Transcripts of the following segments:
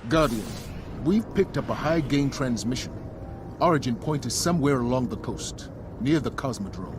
Guardian, we've picked up a high-gain transmission. Origin point is somewhere along the coast, near the Cosmodrome.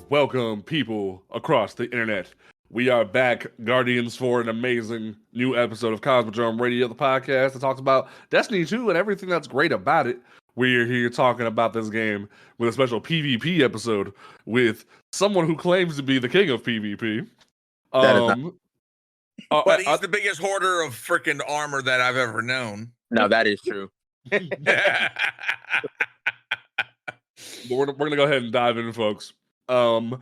Welcome, people across the internet. We are back, Guardians, for an amazing new episode of Cosmodrome Radio, the podcast that talks about Destiny 2 and everything that's great about it. We're here talking about this game with a special PvP episode with someone who claims to be the king of PvP. But he's the biggest hoarder of freaking armor that I've ever known. No, that is true. We're going to go ahead and dive in, folks. Don't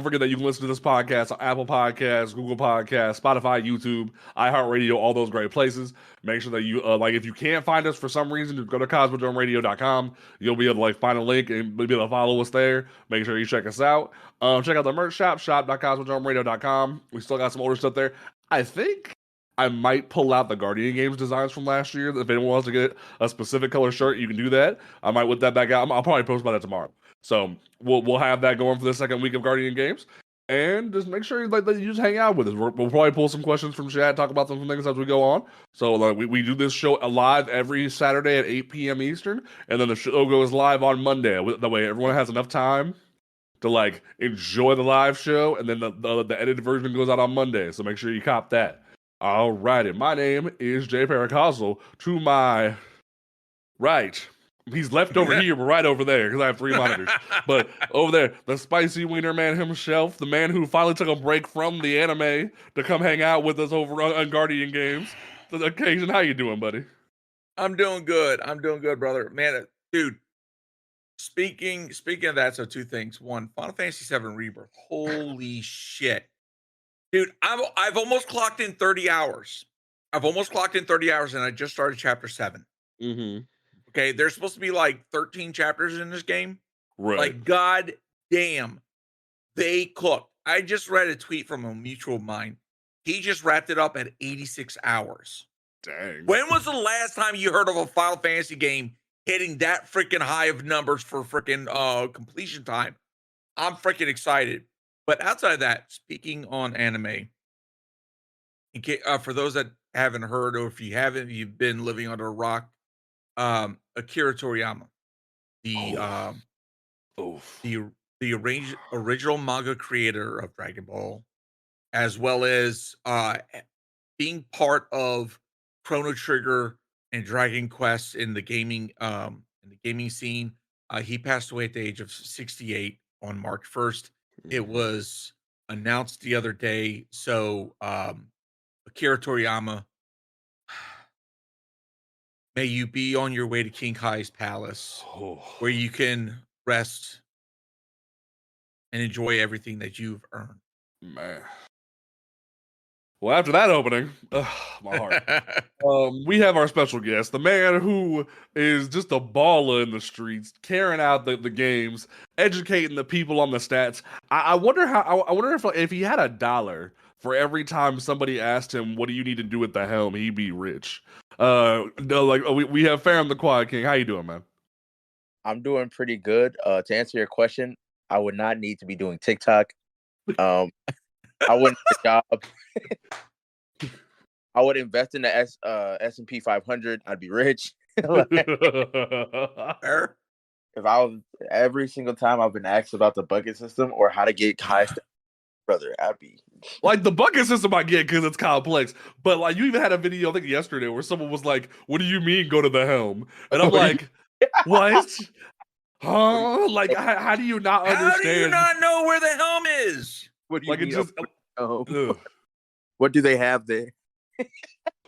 forget that you can listen to this podcast on Apple Podcasts, Google Podcasts, Spotify, YouTube, iHeartRadio, all those great places. Make sure that you, if you can't find us for some reason, just go to CosmodromeRadio.com. You'll be able to find a link and be able to follow us there. Make sure you check us out. Check out the merch shop, shop.cosmodromeradio.com. We still got some older stuff there. I think I might pull out the Guardian Games designs from last year. If anyone wants to get a specific color shirt, you can do that. I might whip that back out. I'll probably post about that tomorrow. So we'll have that going for the second week of Guardian Games, and just make sure that you just hang out with us. We'll probably pull some questions from chat, talk about some things as we go on. So we do this show live every Saturday at 8 p.m. Eastern, and then the show goes live on Monday. That way everyone has enough time to enjoy the live show, and then the edited version goes out on Monday. So make sure you cop that. All righty, my name is Jay Paracastle. To my right. He's left over here, but right over there, because I have 3 monitors. But over there, the spicy wiener man himself, the man who finally took a break from the anime to come hang out with us over on Guardian Games. The occasion, how you doing, buddy? I'm doing good, brother. Man, dude, speaking of that, so 2 things. 1, Final Fantasy VII Rebirth. Holy shit. Dude, I've almost clocked in 30 hours. And I just started chapter 7. Mm-hmm. Okay, there's supposed to be 13 chapters in this game. Right. God damn, they cooked. I just read a tweet from a mutual of mine. He just wrapped it up at 86 hours. Dang. When was the last time you heard of a Final Fantasy game hitting that freaking high of numbers for freaking completion time? I'm freaking excited. But outside of that, speaking on anime, for those that haven't heard, or if you haven't, you've been living under a rock. Akira Toriyama, the original manga creator of Dragon Ball, as well as being part of Chrono Trigger and Dragon Quest in the gaming scene. He passed away at the age of 68 on March 1st. It was announced the other day. So Akira Toriyama, may you be on your way to King Kai's palace, where you can rest and enjoy everything that you've earned. Man. Well, after that opening, my heart. We have our special guest, the man who is just a baller in the streets, carrying out the games, educating the people on the stats. I wonder if he had $1 for every time somebody asked him, "What do you need to do at the helm?" he'd be rich. We have Ferum the Quad King. How you doing, man? I'm doing pretty good. To answer your question, I would not need to be doing TikTok. I wouldn't get a job. I would invest in the S&P 500. I'd be rich. If I was every single time I've been asked about the bucket system or how to get high, brother, I'd be the bucket system I get because it's complex. But you even had a video I think yesterday where someone was like, "What do you mean go to the helm?" And I'm like, "What? Huh? How do you not understand? How do you not know where the helm is? What do you mean? What do they have there?"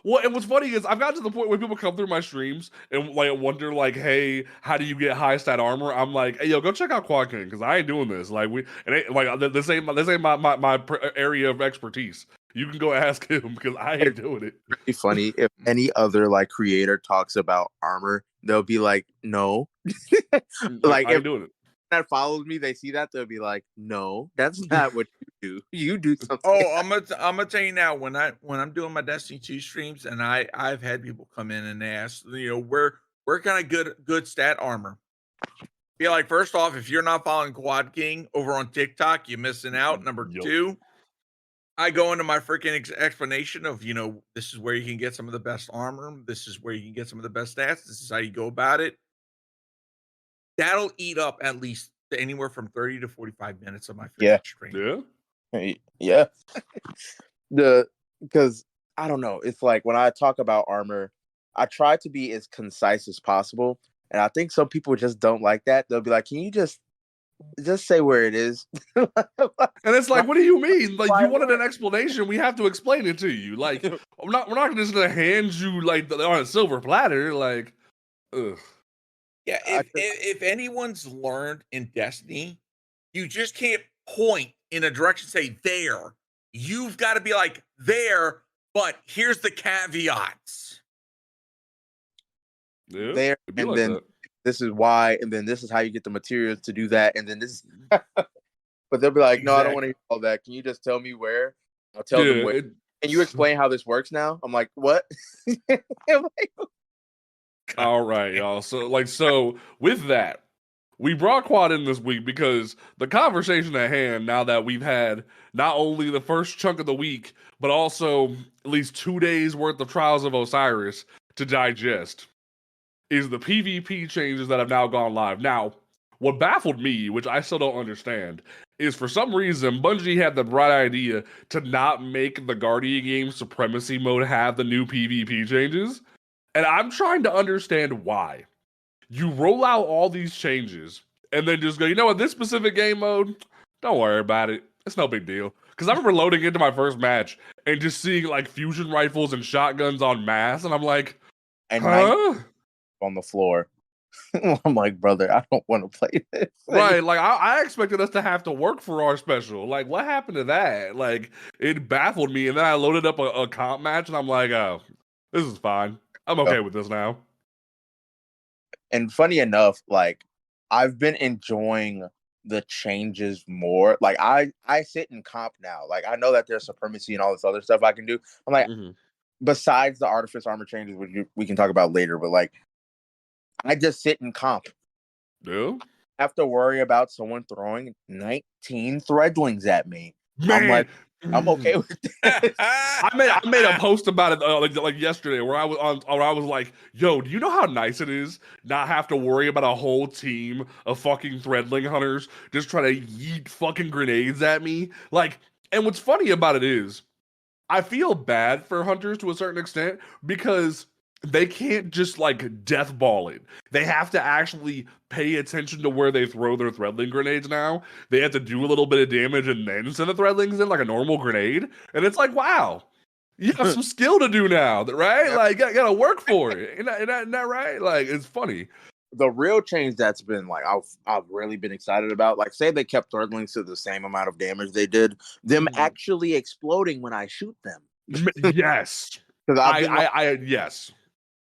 Well, and what's funny is I've gotten to the point where people come through my streams and wonder hey, how do you get high stat armor? I'm like, hey, yo, go check out Quad King because I ain't doing this. This ain't my area of expertise. You can go ask him because I ain't doing it. It's really funny if any other creator talks about armor, they'll be like, no. I ain't doing it. That follows me, they see that, they'll be like, no, that's not what you do. You do something. Oh, I'm gonna tell you now. When I'm doing my Destiny 2 streams, and I've had people come in and ask, where can I good stat armor? Be like, first off, if you're not following Quad King over on TikTok, you're missing out. Number Yup. 2, I go into my freaking explanation of, this is where you can get some of the best armor. This is where you can get some of the best stats. This is how you go about it. That'll eat up at least anywhere from 30 to 45 minutes of my freaking stream. Yeah. Yeah. Because I don't know. It's like when I talk about armor, I try to be as concise as possible. And I think some people just don't like that. They'll be like, can you just say where it is? And it's like, what do you mean? Like, you wanted an explanation. We have to explain it to you. Like, we're not just gonna hand you like on a silver platter. Like, ugh. Yeah, if anyone's learned in Destiny, you just can't point in a direction, say there. You've got to be like there, but here's the caveats. Yeah, there, and like then that. This is why, and then this is how you get the materials to do that, and then this. But they'll be like, no, I don't want to hear all that. Can you just tell me where? I'll tell them where. Can you explain how this works now? I'm like, what? All right, y'all. So with that, we brought Quad in this week because the conversation at hand, now that we've had not only the first chunk of the week, but also at least 2 days worth of Trials of Osiris to digest, is the PvP changes that have now gone live. Now, what baffled me, which I still don't understand, is for some reason Bungie had the bright idea to not make the Guardian game Supremacy mode have the new PvP changes. And I'm trying to understand why. You roll out all these changes and then just go, you know what, this specific game mode, don't worry about it. It's no big deal. Because I remember loading into my first match and just seeing like fusion rifles and shotguns en masse, and I'm like, huh? On the floor. I'm like, brother, I don't want to play this. Right, like I expected us to have to work for our special. Like, what happened to that? Like, it baffled me, and then I loaded up a comp match, and I'm like, oh, this is fine. I'm okay with this now. And funny enough, like, I've been enjoying the changes more. Like, I sit in comp now. Like, I know that there's supremacy and all this other stuff I can do. I'm like, besides the artifice armor changes, which we can talk about later, but like, I just sit in comp. Yeah. I have to worry about someone throwing 19 threadlings at me. Man. I'm like, I'm okay with this. I made a post about it like yesterday where I was like, yo, do you know how nice it is not have to worry about a whole team of fucking threadling hunters just trying to yeet fucking grenades at me? Like, and what's funny about it is I feel bad for hunters to a certain extent because they can't just like death ball it. They have to actually pay attention to where they throw their threadling grenades now. They have to do a little bit of damage and then send the threadlings in like a normal grenade. And it's like, wow, you have some skill to do now, right? Yep. Like, you gotta work for it. Isn't that right? Like, it's funny. The real change that's been like I've really been excited about, like, say they kept threadlings to the same amount of damage they did, them actually exploding when I shoot them. Yes. Because yes.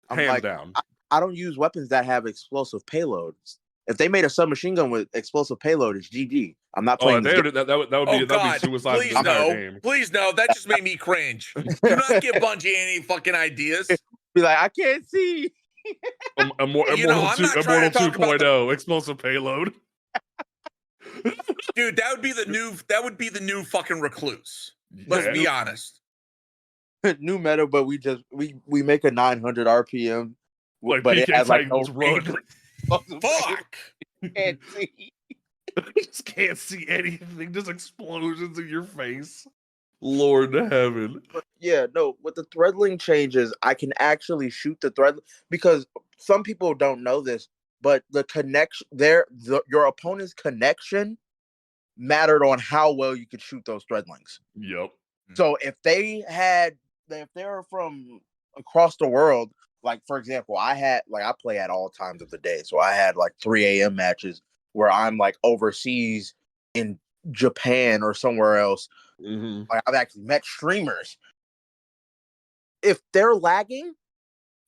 I'm Hands like, down. I don't use weapons that have explosive payloads. If they made a submachine gun with explosive payload, it's GG. I'm not playing. That would be suicide. Please no. Please no. That just made me cringe. Do not give Bungie any fucking ideas. Be like, I can't see. Immortal 2.0 explosive payload. Dude, that would be the new fucking recluse. Let's be honest. New meta, but we make a 900 RPM, like, but it has like no run. Fuck. Can't see. Just can't see anything. Just explosions in your face. Lord heaven. Yeah, no. With the threadling changes, I can actually shoot the thread, because some people don't know this, but the connection your opponent's connection mattered on how well you could shoot those threadlings. Yep. So if they're from across the world, like, for example, I play at all times of the day. So I had like 3 a.m. matches where I'm like overseas in Japan or somewhere else. Like, I've actually met streamers. If they're lagging,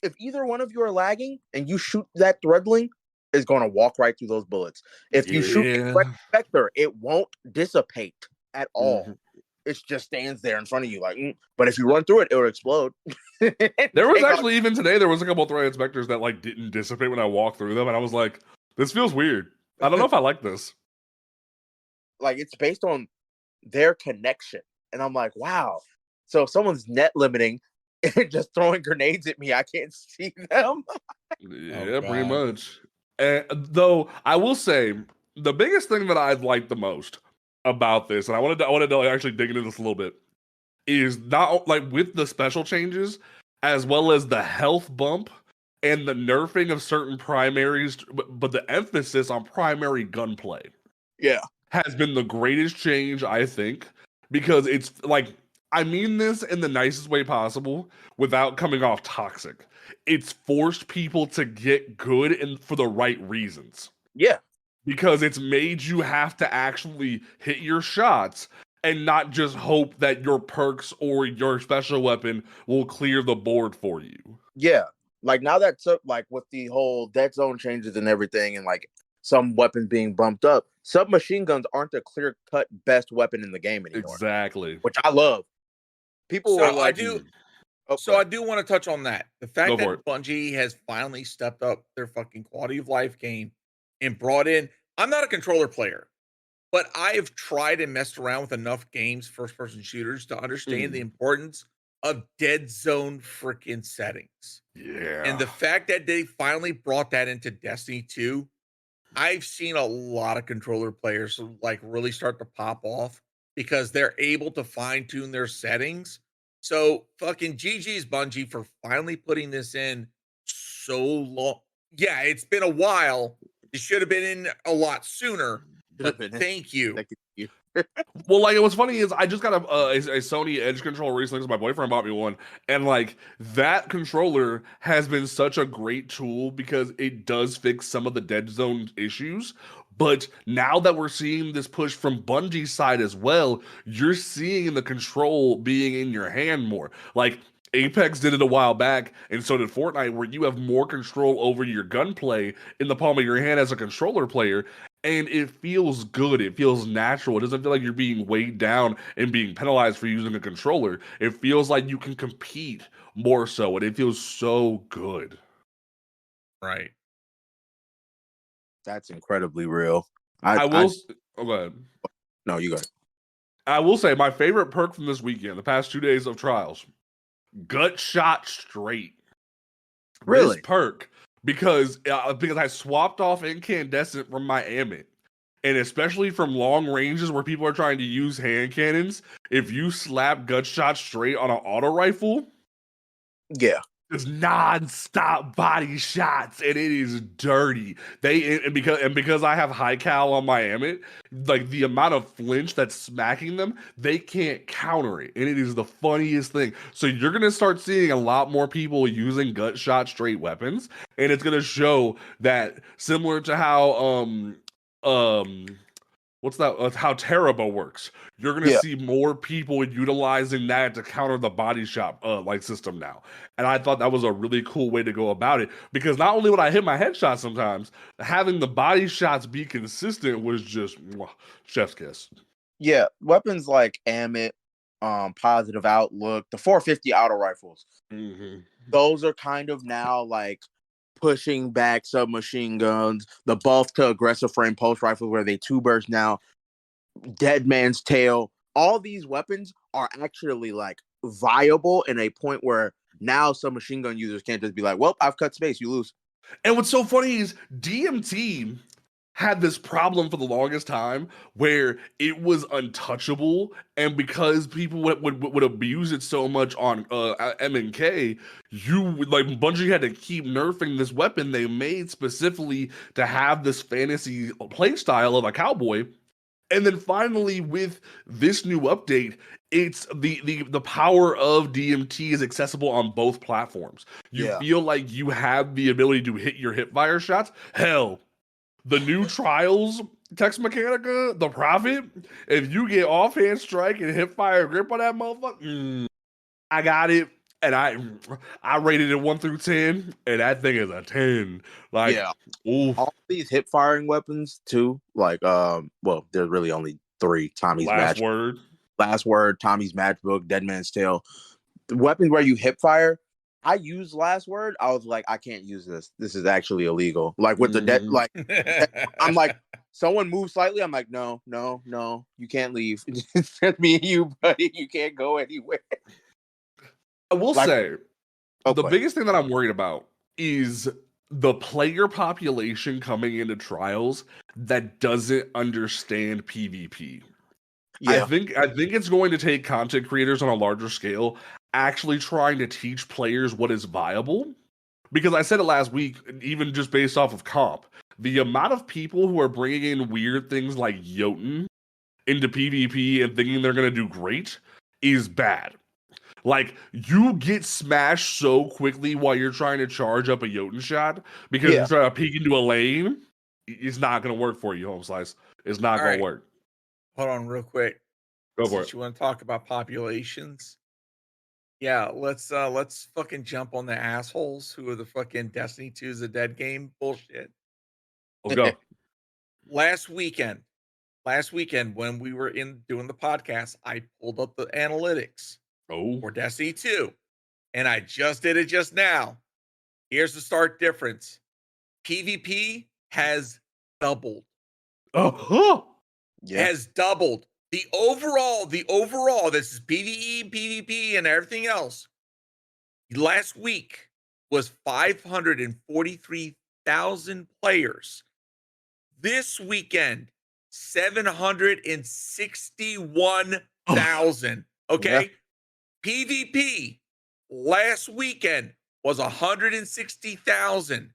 if either one of you are lagging and you shoot that threadling, is going to walk right through those bullets. If you shoot the vector, it won't dissipate at all. It just stands there in front of you, like. But if you run through it, it will explode. There was actually even today there was a couple of threat inspectors that like didn't dissipate when I walked through them, and I was like, "This feels weird. I don't know if I like this." Like it's based on their connection, and I'm like, wow. So if someone's net limiting and just throwing grenades at me, I can't see them. Yeah, pretty much. And though I will say the biggest thing that I've liked the most about this, and I wanted to like, actually dig into this a little bit, is not like with the special changes as well as the health bump and the nerfing of certain primaries, but the emphasis on primary gunplay. Yeah. Has been the greatest change, I think, because it's like, I mean this in the nicest way possible without coming off toxic. It's forced people to get good and for the right reasons. Yeah. Because it's made you have to actually hit your shots and not just hope that your perks or your special weapon will clear the board for you. Yeah. Like now that like with the whole dead zone changes and everything, and like some weapons being bumped up, submachine guns aren't the clear-cut best weapon in the game anymore. Exactly. Which I love. People So were like, I do want to touch on that. The fact Go for that Bungie has finally stepped up their fucking quality of life game and brought in. I'm not a controller player, but I've tried and messed around with enough games, first-person shooters, to understand the importance of dead zone freaking settings. Yeah. And the fact that they finally brought that into Destiny 2, I've seen a lot of controller players like really start to pop off because they're able to fine-tune their settings. So fucking GG's Bungie for finally putting this in so long. Yeah, it's been a while. It should have been in a lot sooner. But thank you. Thank you. Well, like, what's funny is I just got a Sony Edge controller recently because my boyfriend bought me one, and like that controller has been such a great tool because it does fix some of the dead zone issues. But now that we're seeing this push from Bungie's side as well, you're seeing the control being in your hand more. Like Apex did it a while back, and so did Fortnite, where you have more control over your gunplay in the palm of your hand as a controller player. And it feels good. It feels natural. It doesn't feel like you're being weighed down and being penalized for using a controller. It feels like you can compete more so, and it feels so good. Right. That's incredibly real. Oh, go ahead. No, you go ahead. I will say my favorite perk from this weekend, the past 2 days of trials, gut shot straight. Really? This perk. Because I swapped off incandescent from my Amit, and especially from long ranges where people are trying to use hand cannons, if you slap gut shot straight on an auto rifle, yeah, it's non-stop body shots, and it is dirty. Because I have high cal on my Amit, like the amount of flinch that's smacking them, they can't counter it, and it is the funniest thing. So you're gonna start seeing a lot more people using gut shot straight weapons, and it's gonna show that similar to how what's that? How Terrabo works. You're gonna see more people utilizing that to counter the body shot like system now, and I thought that was a really cool way to go about it. Because not only would I hit my headshot sometimes, having the body shots be consistent was just chef's kiss. Yeah, weapons like Amit, Positive Outlook, the 450 auto rifles. Those are kind of now like pushing back submachine guns, the buff to aggressive frame post rifles where they two burst now, Dead Man's Tail. All these weapons are actually like viable in a point where now submachine gun users can't just be like, well, I've cut space, you lose. And what's so funny is DMT had this problem for the longest time where it was untouchable, and because people would abuse it so much on M&K, Bungie had to keep nerfing this weapon they made specifically to have this fantasy playstyle of a cowboy. And then finally, with this new update, it's the power of DMT is accessible on both platforms. You feel like you have the ability to hit your hip fire shots. Hell, the new Trials Text Mechanica, the Prophet, if you get offhand strike and hip fire grip on that motherfucker, I got it. And I rated it 1 through 10, and that thing is a 10. Like, all these hip firing weapons too, like well, there's really only 3, Tommy's Last match. word. Last word, Tommy's matchbook, Dead Man's Tale. The weapons where you hip fire. I used last word. I was like, I can't use this. This is actually illegal. Like with the dead, like I'm like, someone moves slightly. I'm like, no, you can't leave. It's just me and you, buddy. You can't go anywhere. I will Like- say, the Okay. biggest thing that I'm worried about is the player population coming into trials that doesn't understand PvP. Yeah. I think it's going to take content creators on a larger scale actually trying to teach players what is viable. Because I said it last week, even just based off of comp, the amount of people who are bringing in weird things like Jotun into PvP and thinking they're going to do great is bad. Like, you get smashed so quickly while you're trying to charge up a Jotun shot because you're trying to peek into a lane. It's not going to work for you, Home Slice. It's not going to work. Hold on real quick. Go for Since it. you want to talk about populations, yeah, let's fucking jump on the assholes who are the fucking Destiny 2 is a dead game bullshit. Let's go. Last weekend when we were doing the podcast, I pulled up the analytics for Destiny 2, and I just did it just now. Here's the stark difference. PvP has doubled. Has doubled. The overall, this is PvE, PvP, and everything else. Last week was 543,000 players. This weekend, 761,000. Okay. Yeah. PvP last weekend was 160,000.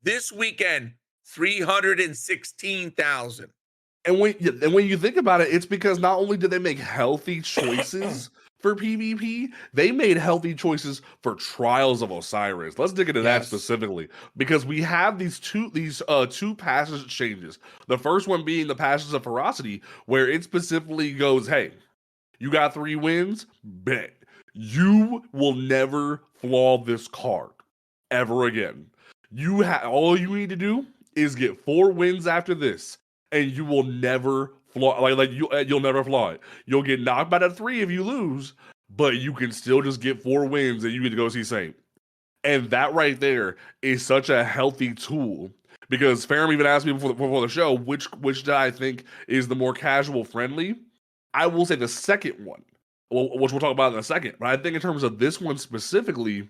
This weekend, 316,000. And when you think about it, it's because not only did they make healthy choices for PvP, they made healthy choices for Trials of Osiris. Let's dig into that specifically, because we have these two passage changes. The first one being the Passions of Ferocity, where it specifically goes, hey, you got 3 wins, bet. You will never flaw this card ever again. All you need to do is get 4 wins after this, and you will never flaw you'll never flaw it. You'll get knocked out of 3 if you lose, but you can still just get 4 wins and you get to go see Saint. And that right there is such a healthy tool, because Ferum even asked me before the show which did I think is the more casual friendly. I will say the second one, which we'll talk about in a second. But I think in terms of this one specifically,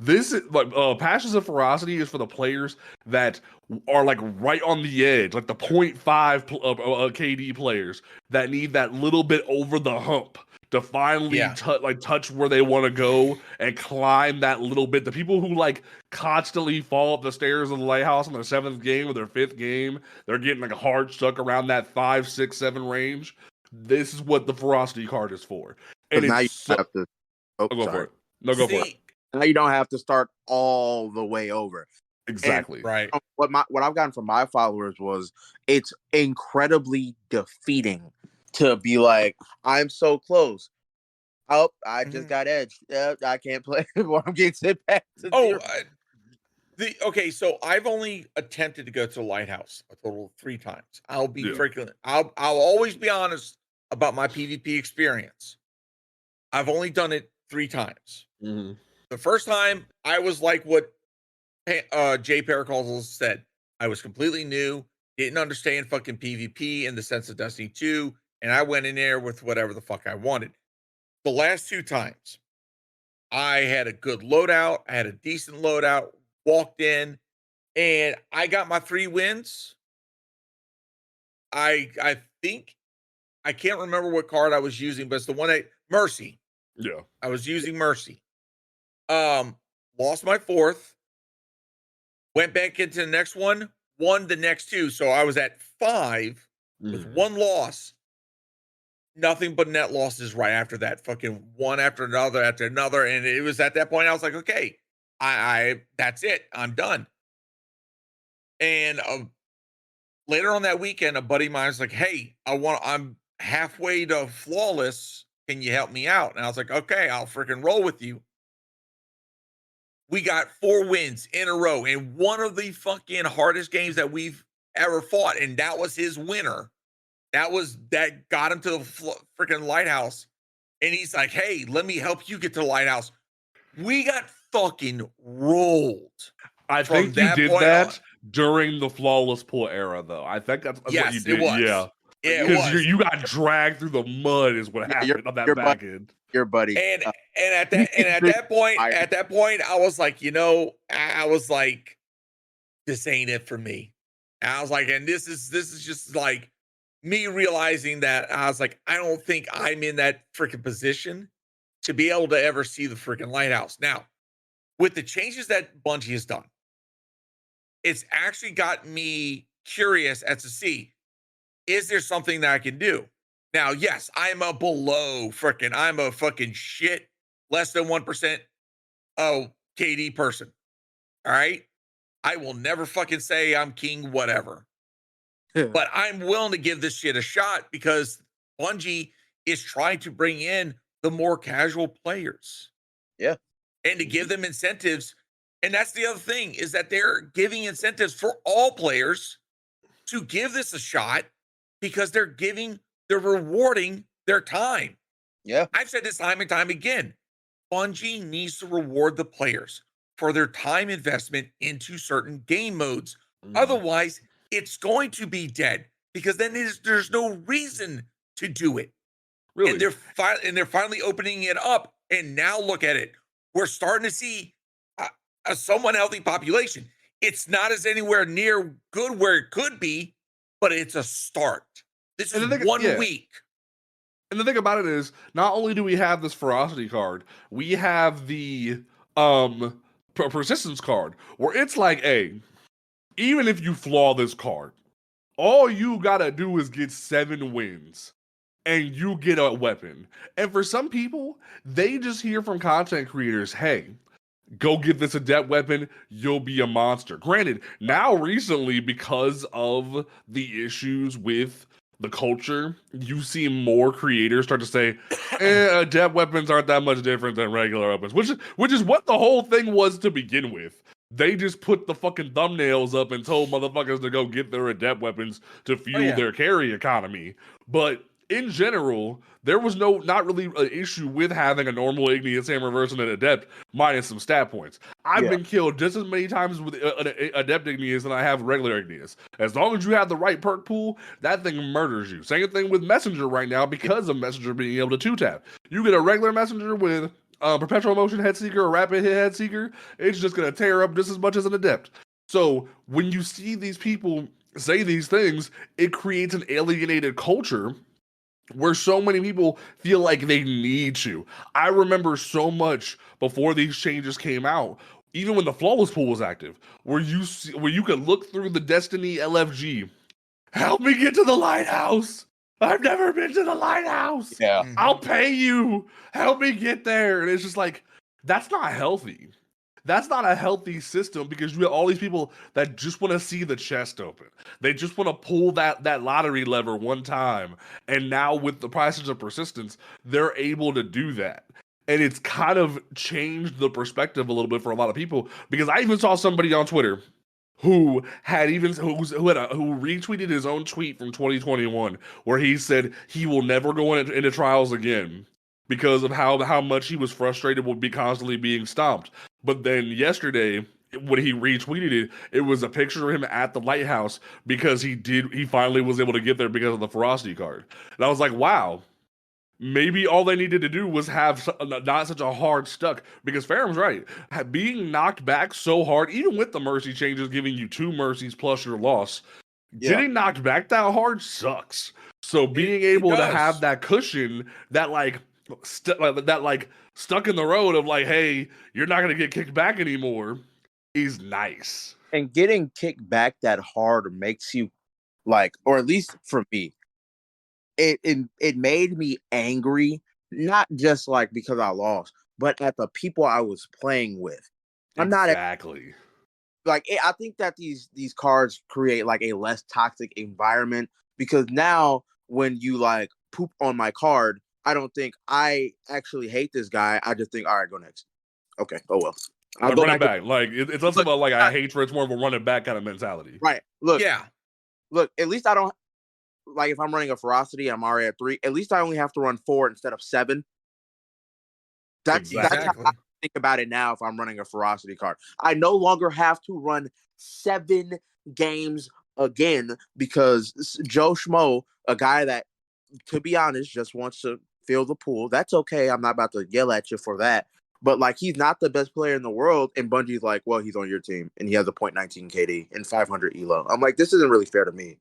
this is like Passions of Ferocity is for the players that are like right on the edge, like the 0.5 KD players that need that little bit over the hump to finally touch where they want to go and climb that little bit. The people who like constantly fall up the stairs of the lighthouse on their 7th game or their 5th game, they're getting like a hard stuck around that 5, 6, 7 range. This is what the Ferocity card is for. And now it's you have to. go for it. No, go for it. Now you don't have to start all the way over. Exactly. And right. What I've gotten from my followers was it's incredibly defeating to be like, I'm so close. Oh, I just got edged. I can't play anymore. I'm getting sent back to zero. Okay, so I've only attempted to go to the lighthouse a total of 3 times. I'll be freaking. I'll always be honest about my PvP experience. I've only done it 3 times. Mm-hmm. The first time, I was like what Jay Paracalls said. I was completely new, didn't understand fucking PvP in the sense of Destiny 2, and I went in there with whatever the fuck I wanted. The last 2 times, I had a good loadout. I had a decent loadout, walked in, and I got my 3 wins. I think, I can't remember what card I was using, but it's the one Mercy. Yeah. I was using Mercy. Lost my 4th, went back into the next one, won the next 2. So I was at 5 with 1 loss. Nothing but net losses right after that. Fucking one after another. And it was at that point I was like, okay, I that's it. I'm done. And later on that weekend, a buddy of mine was like, hey, I'm halfway to flawless. Can you help me out? And I was like, okay, I'll freaking roll with you. We got 4 wins in a row in one of the fucking hardest games that we've ever fought. And that was his winner. that got him to the freaking lighthouse. And he's like, hey, let me help you get to the lighthouse. We got fucking rolled. I think you did that during the flawless pull era, though. I think that's what you did. It was. Yeah. Because you got dragged through the mud is what happened on that back end. Your buddy. And at that point, I was like, I was like, this ain't it for me. And I was like, and this is just like me realizing that I was like, I don't think I'm in that freaking position to be able to ever see the freaking lighthouse. Now, with the changes that Bungie has done, it's actually got me curious as to see, is there something that I can do? Now, yes, I'm a fucking shit, less than 1% KD person. All right. I will never fucking say I'm king, whatever. But I'm willing to give this shit a shot because Bungie is trying to bring in the more casual players. Yeah. And to give them incentives. And that's the other thing, is that they're giving incentives for all players to give this a shot because they're rewarding their time. Yeah. I've said this time and time again. Bungie needs to reward the players for their time investment into certain game modes. Otherwise, it's going to be dead because then there's no reason to do it. Really? And they're finally opening it up. And now look at it. We're starting to see a somewhat healthy population. It's not as anywhere near good where it could be, but it's a start. This is 1 week. And the thing about it is, not only do we have this ferocity card, we have the persistence card, where it's like, hey, even if you flaw this card, all you gotta do is get 7 wins, and you get a weapon. And for some people, they just hear from content creators, hey, go get this adept weapon, you'll be a monster. Granted, now recently, because of the issues with the culture, you see more creators start to say, adept weapons aren't that much different than regular weapons, which is what the whole thing was to begin with. They just put the fucking thumbnails up and told motherfuckers to go get their adept weapons to fuel their carry economy. But in general, there was not really an issue with having a normal Igneous Hammer versus an Adept minus some stat points. I've been killed just as many times with an Adept Igneous than I have regular Igneous. As long as you have the right perk pool, that thing murders you. Same thing with Messenger right now because of Messenger being able to 2-tap. You get a regular Messenger with Perpetual Motion Head Seeker or Rapid Hit Head Seeker, it's just going to tear up just as much as an Adept. So when you see these people say these things, it creates an alienated culture where so many people feel like they need to. I remember so much before these changes came out, even when the flawless pool was active, where you could look through the Destiny LFG. Help me get to the lighthouse. I've never been to the lighthouse. Yeah. I'll pay you. Help me get there. And it's just like, that's not healthy. That's not a healthy system because you have all these people that just want to see the chest open. They just want to pull that lottery lever one time. And now with the prices of persistence, they're able to do that. And it's kind of changed the perspective a little bit for a lot of people because I even saw somebody on Twitter who retweeted his own tweet from 2021 where he said he will never go into trials again because of how much he was frustrated with constantly being stomped. But then yesterday, when he retweeted it, it was a picture of him at the lighthouse because he finally was able to get there because of the ferocity card. And I was like, wow, maybe all they needed to do was have not such a hard stuck, because Ferum's right. Being knocked back so hard, even with the mercy changes giving you 2 mercies plus your loss, getting knocked back that hard sucks. So being able to have that cushion, that stuck in the road of like, hey, you're not going to get kicked back anymore, is nice. And getting kicked back that hard makes you like, or at least for me, it made me angry, not just like because I lost, but at the people I was playing with. I'm not exactly like, I think that these cards create like a less toxic environment because now when you like poop on my card, I don't think I actually hate this guy. I just think, all right, go next. Okay, oh well. I'll run it back. Like it's less about like I hate for it's more of a run it back kind of mentality. Right. Look, at least I don't like if I'm running a ferocity, I'm already at 3. At least I only have to run 4 instead of 7. That's how I think about it now. If I'm running a ferocity card, I no longer have to run 7 games again because Joe Schmo, a guy that, to be honest, just wants to fill the pool. That's okay. I'm not about to yell at you for that. But like, he's not the best player in the world, and Bungie's like, well, he's on your team, and he has a .19 KD and 500 elo. I'm like, this isn't really fair to me.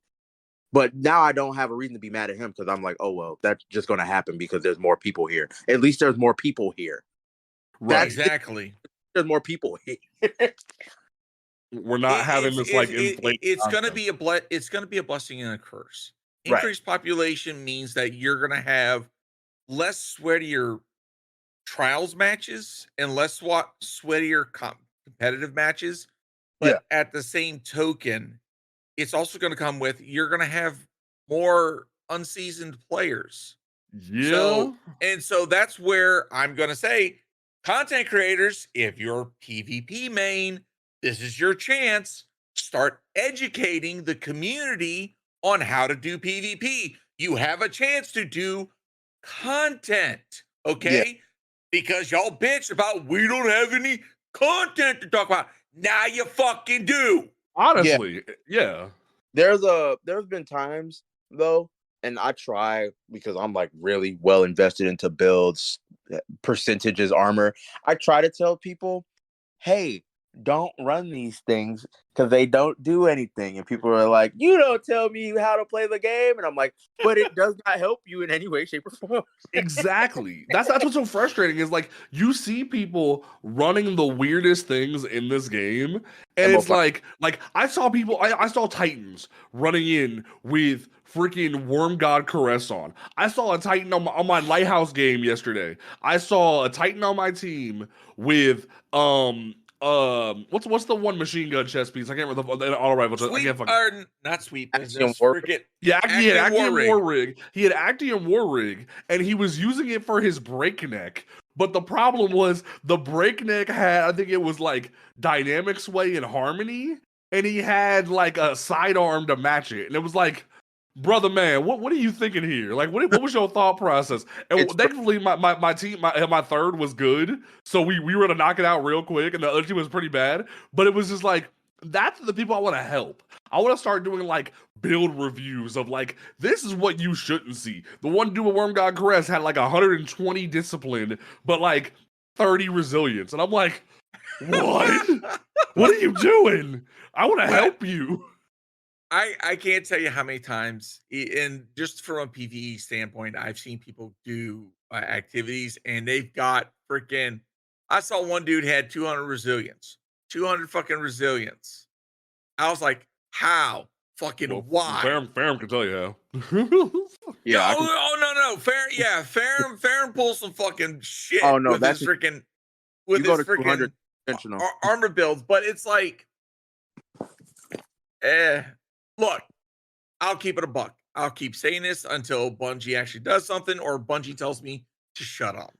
But now I don't have a reason to be mad at him because I'm like, oh well, that's just going to happen because there's more people here. At least there's more people here. Right. Exactly. There's more people here. We're not having this like inflation. It's going to be a blessing and a curse. Increased population means that you're going to have less sweatier trials matches and less sweatier competitive matches. But at the same token, it's also going to come with, you're going to have more unseasoned players. Yeah. So that's where I'm going to say, content creators, if you're PvP main, this is your chance. Start educating the community on how to do PvP. You have a chance to do content, okay? Yeah. Because y'all bitch about we don't have any content to talk about. Now you fucking do. Honestly, yeah. There's been times though, and I try because I'm like really well invested into builds, percentages, armor. I try to tell people, hey, don't run these things because they don't do anything. And people are like, you don't tell me how to play the game. And I'm like, but it does not help you in any way, shape, or form. Exactly. That's what's so frustrating is like you see people running the weirdest things in this game. And it's like I saw Titans running in with freaking Worm God Caress on. I saw a Titan on my Lighthouse game yesterday. I saw a Titan on my team with what's the one machine gun chest piece? I can't remember the auto rifle. I can't fucking not sweet business. He had Actium War Rig, and he was using it for his breakneck. But the problem was the breakneck had, I think it was like dynamic sway and harmony, and he had like a sidearm to match it, and it was like, brother, man, what are you thinking here? Like, what was your thought process? And thankfully, my team, my third was good, so we were able to knock it out real quick, and the other team was pretty bad. But it was just like, that's the people I want to help. I want to start doing like build reviews of like, this is what you shouldn't see. The one dude with Worm God Caress had like 120 discipline, but like 30 resilience, and I'm like, what? What are you doing? I want to help you. I can't tell you how many times, and just from a PvE standpoint, I've seen people do activities and they've got freaking, I saw one dude had 200 resilience, 200 fucking resilience. I was like, how? Fucking why? Ferum can tell you how. Yeah. No. Ferum pulls some fucking shit with his freaking, armor builds, but it's like, look, I'll keep it a buck. I'll keep saying this until Bungie actually does something or Bungie tells me to shut up.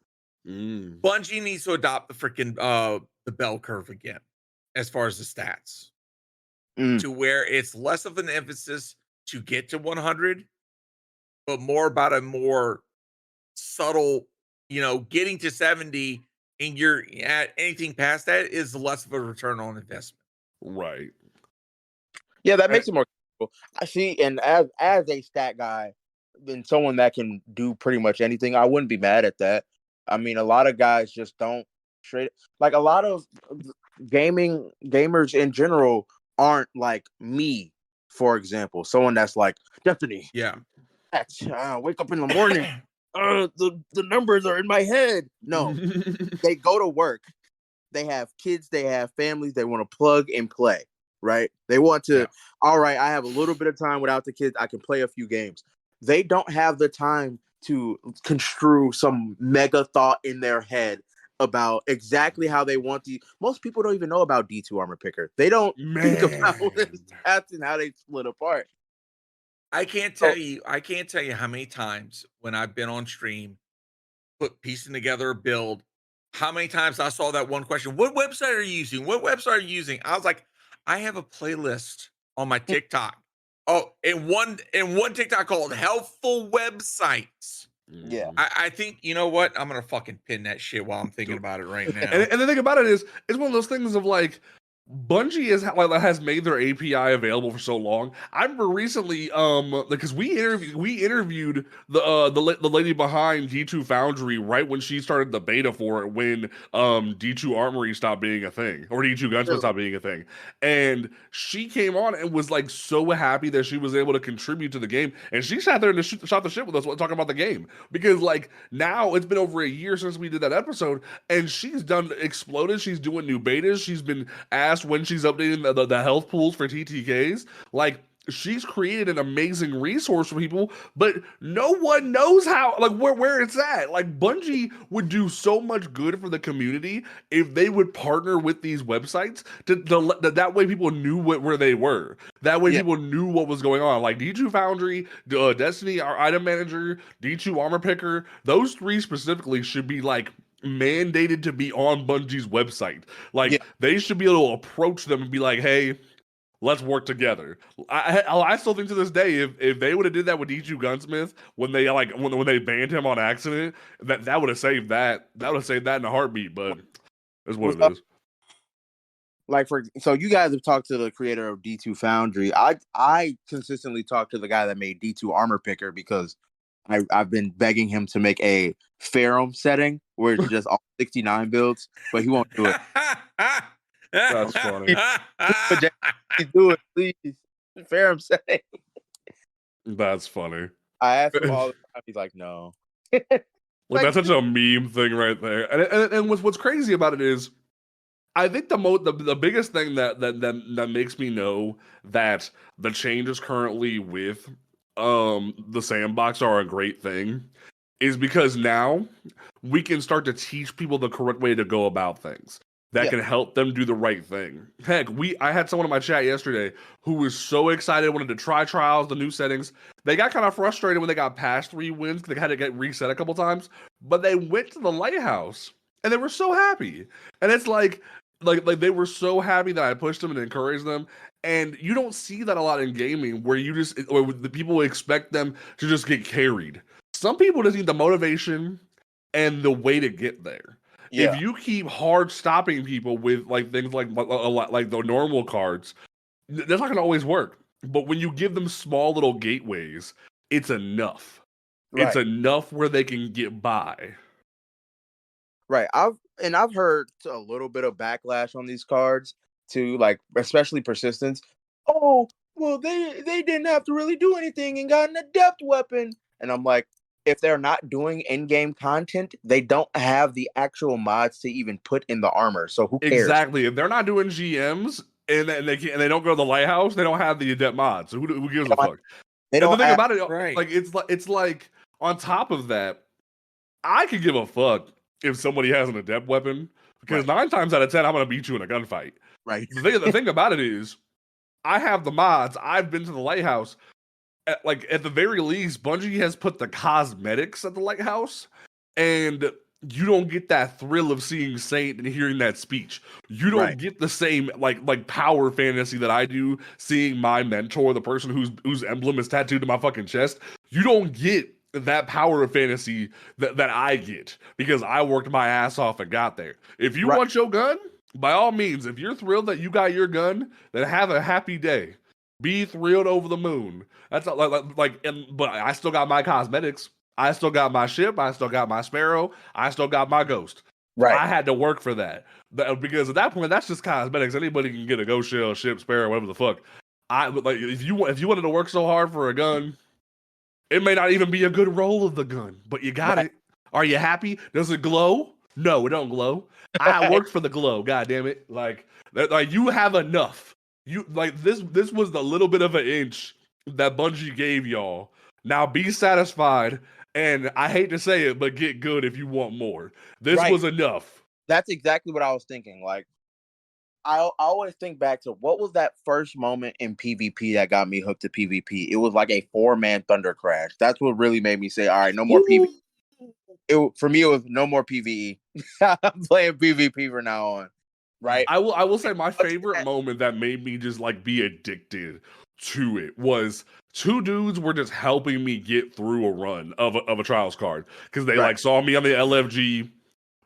Bungie needs to adopt the freaking the bell curve again as far as the stats. To where it's less of an emphasis to get to 100, but more about a more subtle, getting to 70 and you're at anything past that is less of a return on investment. Right. Yeah, that makes it more cool. I see, and as a stat guy and someone that can do pretty much anything, I wouldn't be mad at that. I mean, a lot of guys just don't trade. Like a lot of gamers in general aren't like me, for example. Someone that's like, Destiny. Yeah. Wake up in the morning. The numbers are in my head. No, they go to work. They have kids. They have families. They want to plug and play. Right? They want to, all right, I have a little bit of time without the kids. I can play a few games. They don't have the time to construe some mega thought in their head about exactly how they want to. Most people don't even know about D2 Armor Picker. They don't think about stats and how they split apart. I can't tell you how many times when I've been on stream, piecing together a build, how many times I saw that one question, what website are you using? What website are you using? I was like, I have a playlist on my TikTok Oh, in one TikTok called "Helpful Websites." Yeah. I think, you know what? I'm gonna fucking pin that shit while I'm thinking about it right now. And the thing about it is, it's one of those things of like, Bungie has made their API available for so long. I remember recently, because we interviewed the lady behind D2 Foundry right when she started the beta for it, when D2 Armory stopped being a thing, or D2 Gunsmith stopped being a thing, and she came on and was like so happy that she was able to contribute to the game, and she sat there and shot the shit with us talking about the game, because like now it's been over a year since we did that episode, and she's done exploded. She's doing new betas. She's been asked when she's updating the health pools for TTKs. Like, she's created an amazing resource for people, but no one knows how, like, where it's at. Like, Bungie would do so much good for the community if they would partner with these websites that way people knew where they were. That way people knew what was going on. Like D2 Foundry, Destiny, our item manager, D2 Armor Picker, those three specifically should be like mandated to be on Bungie's website. Like, they should be able to approach them and be like, hey, let's work together. I still think to this day, if they would have did that with D2 Gunsmith when they when they banned him on accident, that would have saved that. That would have saved that in a heartbeat, but it's what it is. Like, so you guys have talked to the creator of D2 Foundry. I consistently talk to the guy that made D2 Armor Picker, because I've been begging him to make a Ferum setting where it's just all 69 builds, but he won't do it. That's funny. Do it, please. Ferum setting. That's funny. I ask him all the time. He's like, no. Like, that's such a meme thing right there. And what's crazy about it is, I think the biggest thing that makes me know that the changes currently with the sandbox are a great thing is because now we can start to teach people the correct way to go about things that can help them do the right thing. Heck, I had someone in my chat yesterday who was so excited, wanted to try trials, the new settings. They got kind of frustrated when they got past 3 wins. They had to get reset a couple times, but they went to the lighthouse and they were so happy. And it's like they were so happy that I pushed them and encouraged them. And you don't see that a lot in gaming, where the people expect them to just get carried. Some people just need the motivation and the way to get there. Yeah. If you keep hard stopping people with like things like the normal cards, that's not going to always work. But when you give them small little gateways, it's enough. Right. It's enough where they can get by. Right. I've heard a little bit of backlash on these cards too, like especially persistence. Oh, well, they didn't have to really do anything and got an adept weapon. And I'm like, if they're not doing in-game content, they don't have the actual mods to even put in the armor. So who cares? Exactly. If they're not doing GMs and they don't go to the lighthouse, they don't have the adept mods. So who gives a fuck? They don't. And the thing about it, right. Like it's like on top of that, I could give a fuck if somebody has an adept weapon, because 9 times out of 10, I'm gonna beat you in a gunfight. Right. The thing about it is, I have the mods. I've been to the lighthouse. At the very least, Bungie has put the cosmetics at the lighthouse, and you don't get that thrill of seeing Saint and hearing that speech. You don't get the same like power fantasy that I do seeing my mentor, the person whose emblem is tattooed to my fucking chest. You don't get that power of fantasy that I get because I worked my ass off and got there. If you want your gun, by all means, if you're thrilled that you got your gun, then have a happy day. Be thrilled over the moon. That's not but I still got my cosmetics. I still got my ship. I still got my Sparrow. I still got my Ghost. Right. I had to work for that because at that point, that's just cosmetics. Anybody can get a Ghost shell, ship, Sparrow, whatever the fuck. If you wanted to work so hard for a gun, it may not even be a good roll of the gun, but you got it. Are you happy? Does it glow? No, it don't glow. I worked for the glow. God damn it! Like you have enough. You this was the little bit of an inch that Bungie gave y'all. Now be satisfied, and I hate to say it, but get good if you want more. This was enough. That's exactly what I was thinking. Like, I always think back to what was that first moment in PvP that got me hooked to PvP. It was like a 4-man Thunder Crash. That's what really made me say, all right, no more PvP. For me, it was no more PvE. I'm playing PvP from now on. right? I will say my favorite that- moment that made me just like be addicted to it was two dudes were just helping me get through a run of a trials card because they Right. like saw me on the LFG.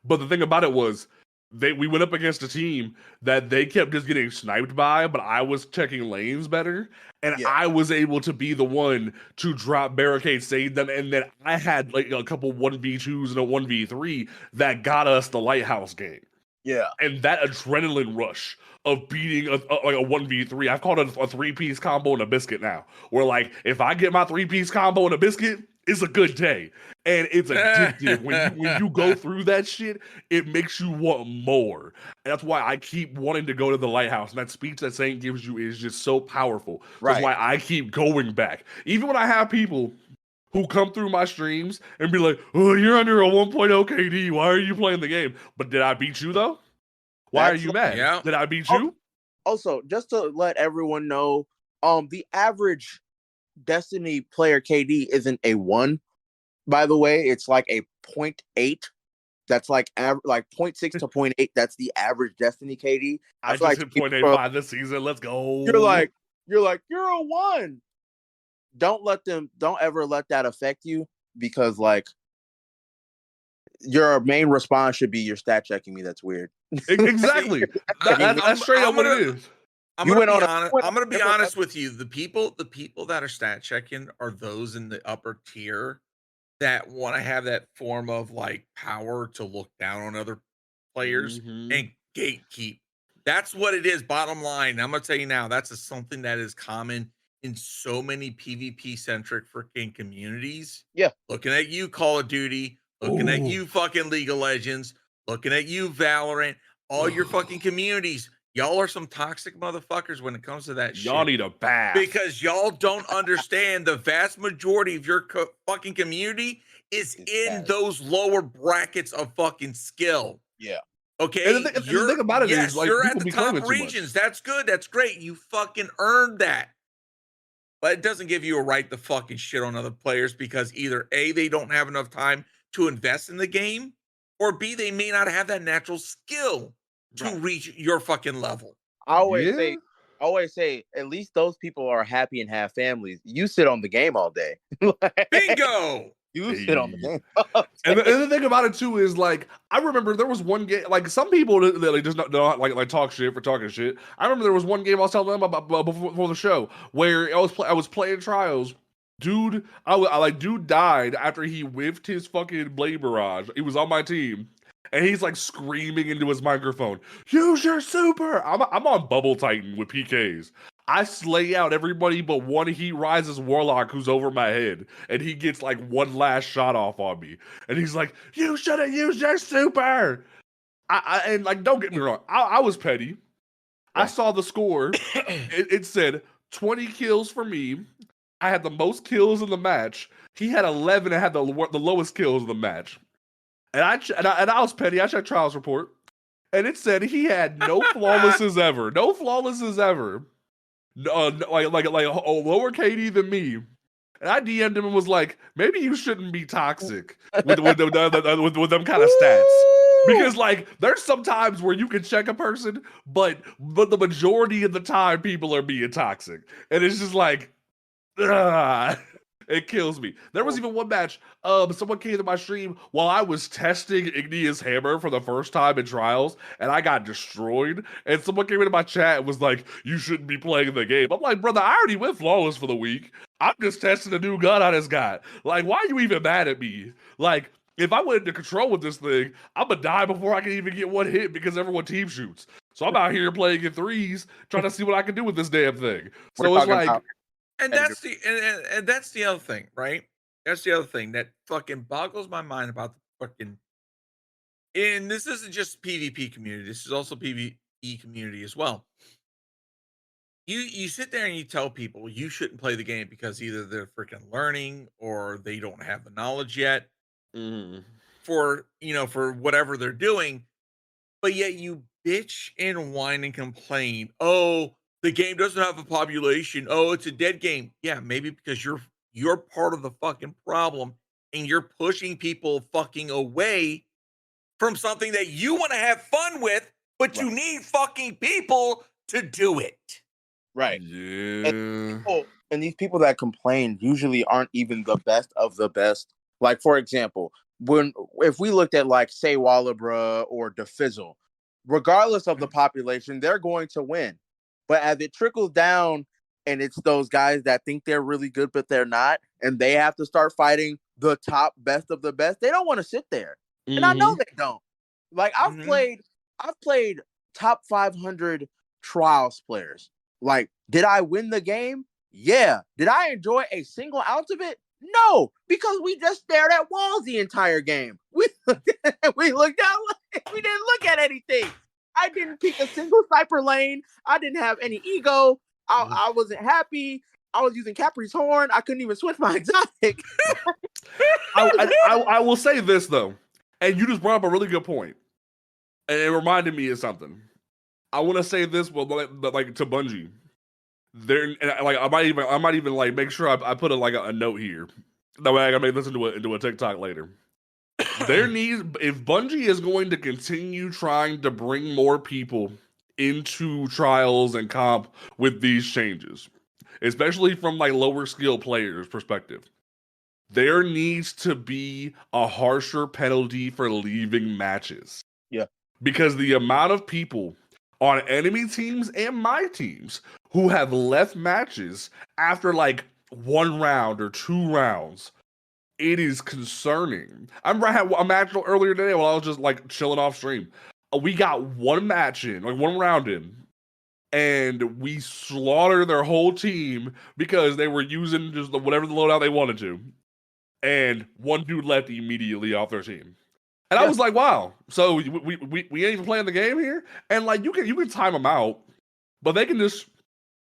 But the thing about it was we went up against a team that they kept just getting sniped by, but I was checking lanes better, and Yeah. I was able to be the one to drop barricades, save them, and then I had like a couple 1v2s and a 1v3 that got us the lighthouse game. Yeah. And that adrenaline rush of beating like a 1v3, I've called it a 3-piece combo and a biscuit now. Where like if I get my 3-piece combo and a biscuit, it's a good day. And it's addictive. when you go through that shit, it makes you want more. And that's why I keep wanting to go to the lighthouse. And that speech that Saint gives you is just so powerful. That's why I keep going back. Even when I have people who come through my streams and be like, oh, you're under a 1.0 KD. Why are you playing the game? But did I beat you though? Why are you mad? Yeah. Did I beat you? Also, just to let everyone know, the average Destiny player KD isn't a 1. By the way, it's like a 0.8. That's like 0.6 to 0.8. That's the average Destiny KD. I just like hit 0.85 this season. Let's go. You're like you're a 1. Don't ever let that affect you, because like your main response should be you're stat checking me. That's weird. Exactly. That's straight up what it is. I'm gonna be honest with you. The people that are stat checking are those in the upper tier that want to have that form of like power to look down on other players and gatekeep. That's what it is. Bottom line, I'm gonna tell you now. That's something that is common in so many PvP centric freaking communities. Yeah, looking at you, Call of Duty. Looking at you, fucking League of Legends. Looking at you, Valorant. All your fucking communities. Y'all are some toxic motherfuckers when it comes to that shit. Y'all need a bath. Because y'all don't understand the vast majority of your fucking community is in those lower brackets of fucking skill. Yeah. Okay? And the thing about it is, like, you're people at the be top claiming too regions. much. That's good. That's great. You fucking earned that. But it doesn't give you a right to fucking shit on other players because either A, they don't have enough time to invest in the game, or B, they may not have that natural skill to reach your fucking level. I always say, at least those people are happy and have families. You sit on the game all day. Bingo! You sit on the game. And the thing about it too is like I remember there was one game, like some people that like just don't like talk shit for talking shit. I remember there was one game I was telling them about before the show where I was playing trials. Dude, dude died after he whiffed his fucking blade barrage. He was on my team. And he's like screaming into his microphone, use your super. I'm on Bubble Titan with PKs. I slay out everybody but one Heat Rises Warlock who's over my head. And he gets like one last shot off on me. And he's like, you should have used your super. And like, don't get me wrong. I was petty. Yeah. I saw the score. It said 20 kills for me. I had the most kills in the match. He had 11 and had the lowest kills of the match. And I was petty. I checked Trials Report, and it said he had no flawlesses ever. No flawlesses ever. Like a lower KD than me. And I DM'd him and was like, maybe you shouldn't be toxic with them kind of stats. Because like there's some times where you can check a person, but the majority of the time people are being toxic. And it's just like, it kills me. There was even one match. Someone came to my stream while I was testing Igneous Hammer for the first time in Trials, and I got destroyed. And someone came into my chat and was like, "You shouldn't be playing the game." I'm like, "Brother, I already went flawless for the week. I'm just testing a new gun I just got. Like, why are you even mad at me? Like, if I went into control with this thing, I'm gonna die before I can even get one hit because everyone team shoots. So I'm out here playing in threes, trying to see what I can do with this damn thing. So it's like." And that's the other thing, right? That's the other thing that fucking boggles my mind about the fucking. And this isn't just PvP community. This is also PvE community as well. You sit there and you tell people you shouldn't play the game because either they're freaking learning or they don't have the knowledge yet for whatever they're doing, but yet you bitch and whine and complain. Oh, the game doesn't have a population. Oh, it's a dead game. Yeah, maybe because you're part of the fucking problem and you're pushing people fucking away from something that you want to have fun with, but you need fucking people to do it. Right. Yeah. And these people that complain usually aren't even the best of the best. Like, for example, if we looked at like say Wallabra or DeFizzle, regardless of the population, they're going to win. But as it trickles down and it's those guys that think they're really good, but they're not, and they have to start fighting the top best of the best, they don't want to sit there. And I know they don't. Like I've played top 500 trials players. Like, did I win the game? Yeah. Did I enjoy a single ounce of it? No, because we just stared at walls the entire game. We looked out. We didn't look at anything. I didn't pick a single sniper lane. I didn't have any ego. I wasn't happy. I was using Capri's horn. I couldn't even switch my exotic. I will say this though, and you just brought up a really good point, and it reminded me of something. I want to say this, well, like to Bungie, like I might even like make sure I put a note here. That way I can make this into a TikTok later. If Bungie is going to continue trying to bring more people into trials and comp with these changes, especially from like lower skill players' perspective, there needs to be a harsher penalty for leaving matches. Yeah. Because the amount of people on enemy teams and my teams who have left matches after like 1 round or 2 rounds, it is concerning. I remember I had a match earlier today while I was just like chilling off stream. We got 1 match in, like 1 round in, and we slaughtered their whole team because they were using just whatever the loadout they wanted to. And 1 dude left immediately off their team. And I was like, wow, so we ain't even playing the game here? And like you can time them out, but they can just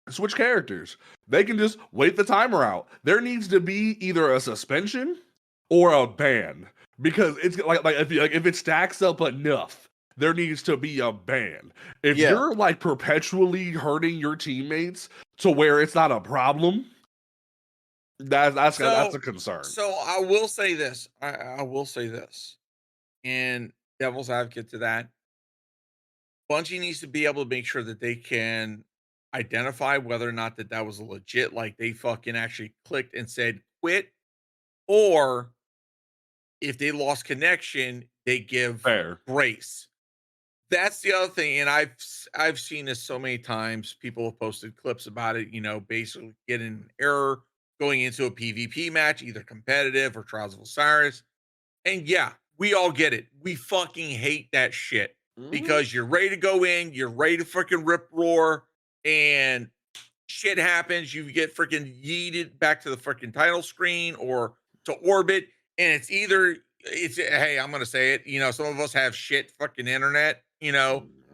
switch characters. They can just wait the timer out. There needs to be either a suspension or a ban. Because it's like if it stacks up enough, there needs to be a ban. If you're like perpetually hurting your teammates to where it's not a problem, that's a concern. So I will say this. I will say this. And devil's advocate to that. Bungie needs to be able to make sure that they can identify whether or not that was legit, like they fucking actually clicked and said quit, or if they lost connection, they give grace. That's the other thing, and I've seen this so many times. People have posted clips about it. Basically getting an error going into a PvP match, either competitive or Trials of Osiris, and yeah, we all get it. We fucking hate that shit because you're ready to go in, you're ready to freaking rip roar, and shit happens. You get freaking yeeted back to the freaking title screen or to orbit, and it's hey, I'm gonna say it. Some of us have shit fucking internet.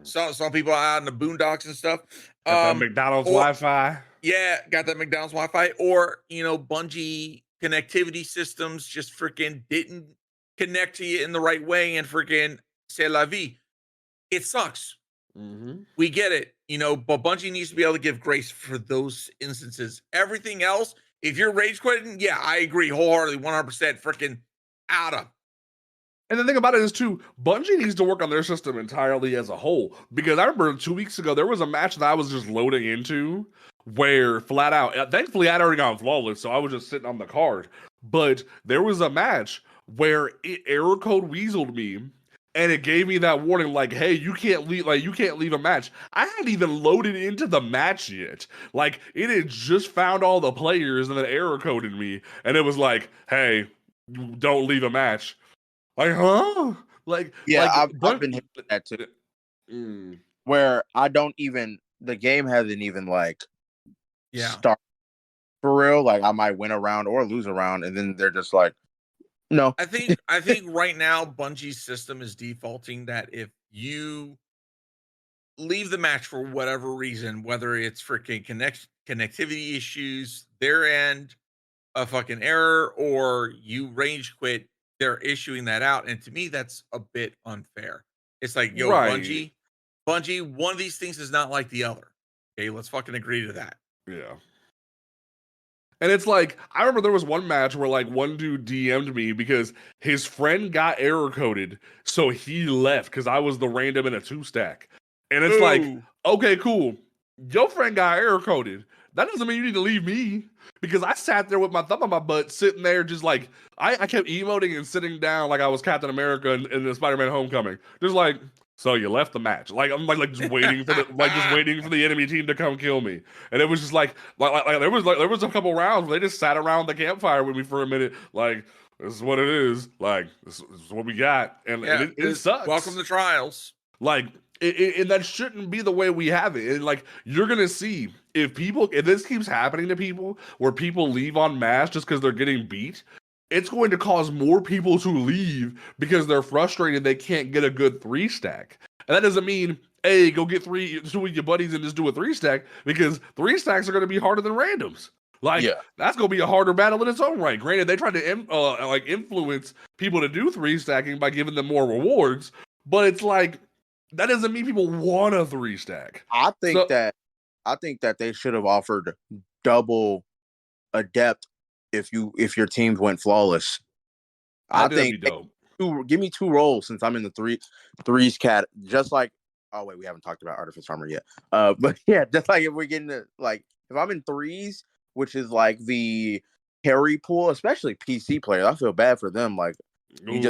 Some people out in the boondocks and stuff. Got that McDonald's Wi-Fi. Yeah, got that McDonald's Wi-Fi, or Bungie connectivity systems just freaking didn't connect to you in the right way, and freaking c'est la vie. It sucks. We get it, but Bungie needs to be able to give grace for those instances. Everything else, if you're rage quitting, yeah, I agree wholeheartedly, 100% freaking out of. And the thing about it is, too, Bungie needs to work on their system entirely as a whole. Because I remember 2 weeks ago, there was a match that I was just loading into where flat out, thankfully I'd already gone flawless, so I was just sitting on the card. But there was a match where it error code weaseled me, and it gave me that warning, like, hey, you can't leave a match. I hadn't even loaded into the match yet. Like, it had just found all the players and then error coded me, and it was like, hey, don't leave a match. Like, huh? Like, yeah, I've been hitting that too. Where the game hasn't even start for real. Like, I might win a round or lose a round, and then they're just like, no. I think right now Bungie's system is defaulting that if you leave the match for whatever reason, whether it's freaking connectivity issues, their end, a fucking error, or you rage quit, they're issuing that out. And to me, that's a bit unfair. It's like, yo, Bungie, one of these things is not like the other. Okay, let's fucking agree to that. Yeah. And it's like, I remember there was one match where like one dude DM'd me because his friend got error coded, so he left because I was the random in a 2-stack. And it's like, okay, cool. Your friend got error coded. That doesn't mean you need to leave me. Because I sat there with my thumb on my butt, sitting there just like, I kept emoting and sitting down like I was Captain America in the Spider-Man Homecoming. Just like, so you left the match. Like I'm like just waiting for the enemy team to come kill me. And it was just like there was a couple rounds where they just sat around the campfire with me for a minute, like, this is what it is. Like, this is what we got. And, it sucks. Welcome to trials. Like, and that shouldn't be the way we have it. And like, you're gonna see if this keeps happening to people, where people leave en masse just because they're getting beat, it's going to cause more people to leave because they're frustrated they can't get a good 3-stack. And that doesn't mean, hey, go get 2 with your buddies and just do a 3-stack, because 3-stacks are going to be harder than randoms. Like, that's going to be a harder battle in its own right. Granted, they tried to influence people to do 3-stacking by giving them more rewards, but it's like, that doesn't mean people want a 3-stack. I think that they should have offered double adept if your teams went flawless. I think give me 2 roles, since I'm in the threes cat. Just like, oh wait, we haven't talked about Artifice Armor yet. But yeah, just like if we're getting to, like, if I'm in threes, which is like the carry pool, especially PC players, I feel bad for them. Like, you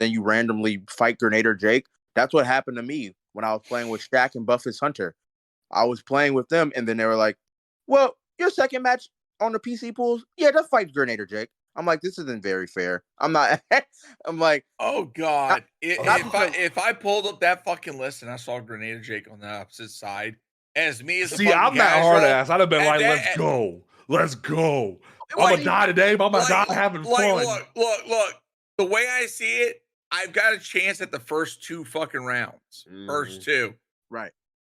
then you randomly fight Grenader Jake. That's what happened to me when I was playing with Shaq and Buffett's Hunter. I was playing with them, and then they were like, well, your second match on the PC pools, just fight Grenader Jake. I'm like, this isn't very fair. I'm not. I'm like, oh God. If I pulled up that fucking list and I saw Grenader Jake on the opposite side, as me as I'm that hard ass. I'd have been like, let's go. I'm gonna die today, but I'm gonna die having fun. Look. The way I see it, I've got a chance at the first 2 fucking rounds. First 2. Right.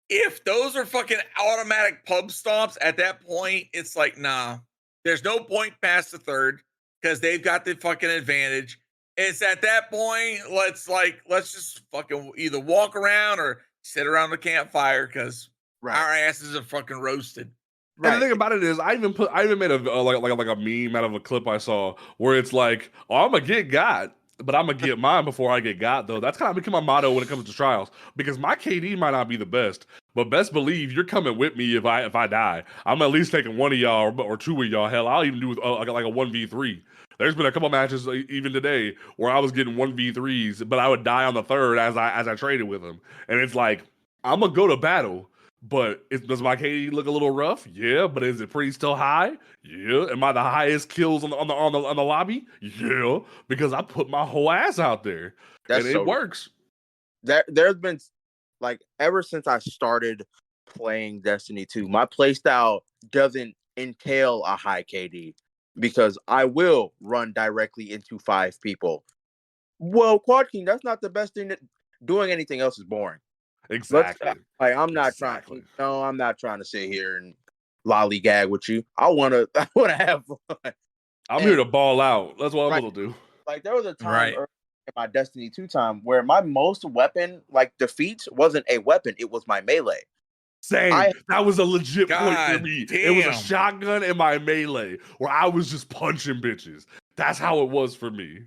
If those are fucking automatic pub stomps, at that point, it's like, nah. There's no point past the third, because they've got the fucking advantage. It's at that point, let's just fucking either walk around or sit around the campfire, because our asses are fucking roasted. Right. And the thing about it is, I even made a meme out of a clip I saw where it's like, oh, I'm gonna get got, but I'm gonna get mine before I get got, though. That's kind of become my motto when it comes to trials, because my KD might not be the best, but best believe you're coming with me if I die. I'm at least taking 1 of y'all or 2 of y'all. Hell, I'll even do like a 1v3. There's been a couple matches even today where I was getting 1v3s, but I would die on the third as I traded with them. And it's like, I'm gonna go to battle, but does my KD look a little rough? Yeah, but is it pretty still high? Yeah. Am I the highest kills on the lobby? Yeah, because I put my whole ass out there. It works. There's been, like, ever since I started playing Destiny 2, my playstyle doesn't entail a high KD, because I will run directly into 5 people. Well, Quad King, that's not the best thing. Doing anything else is boring. Exactly. I'm not trying to sit here and lollygag with you. I wanna have fun. I'm here to ball out. That's what I'm gonna do. Like, there was a time in my Destiny 2 time where my most weapon defeats wasn't a weapon, it was my melee. Same. That was a legit point for me. Damn. It was a shotgun and my melee where I was just punching bitches. That's how it was for me.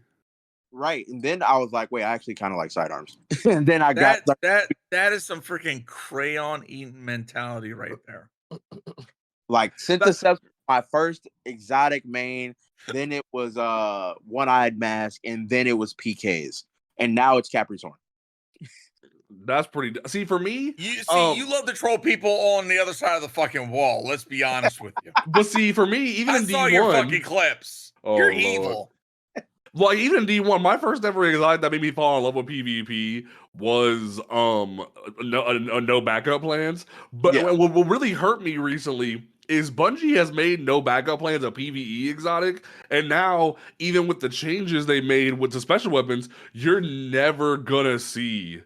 Right. And then I was like, wait, I actually kind of like sidearms. And then I got that is some freaking crayon eating mentality right there. Like, Synthesizer, my first exotic main, then it was One-Eyed Mask, and then it was PKs. And now it's Capricorn. That's pretty. See, for me, you love to troll people on the other side of the fucking wall. Let's be honest with you. But see, for me, even in D1, saw your fucking clips. You're evil. Well, even in D1, my first ever exotic that made me fall in love with PvP was no backup plans. But what really hurt me recently is Bungie has made no backup plans a PvE exotic, and now even with the changes they made with the special weapons, you're never gonna see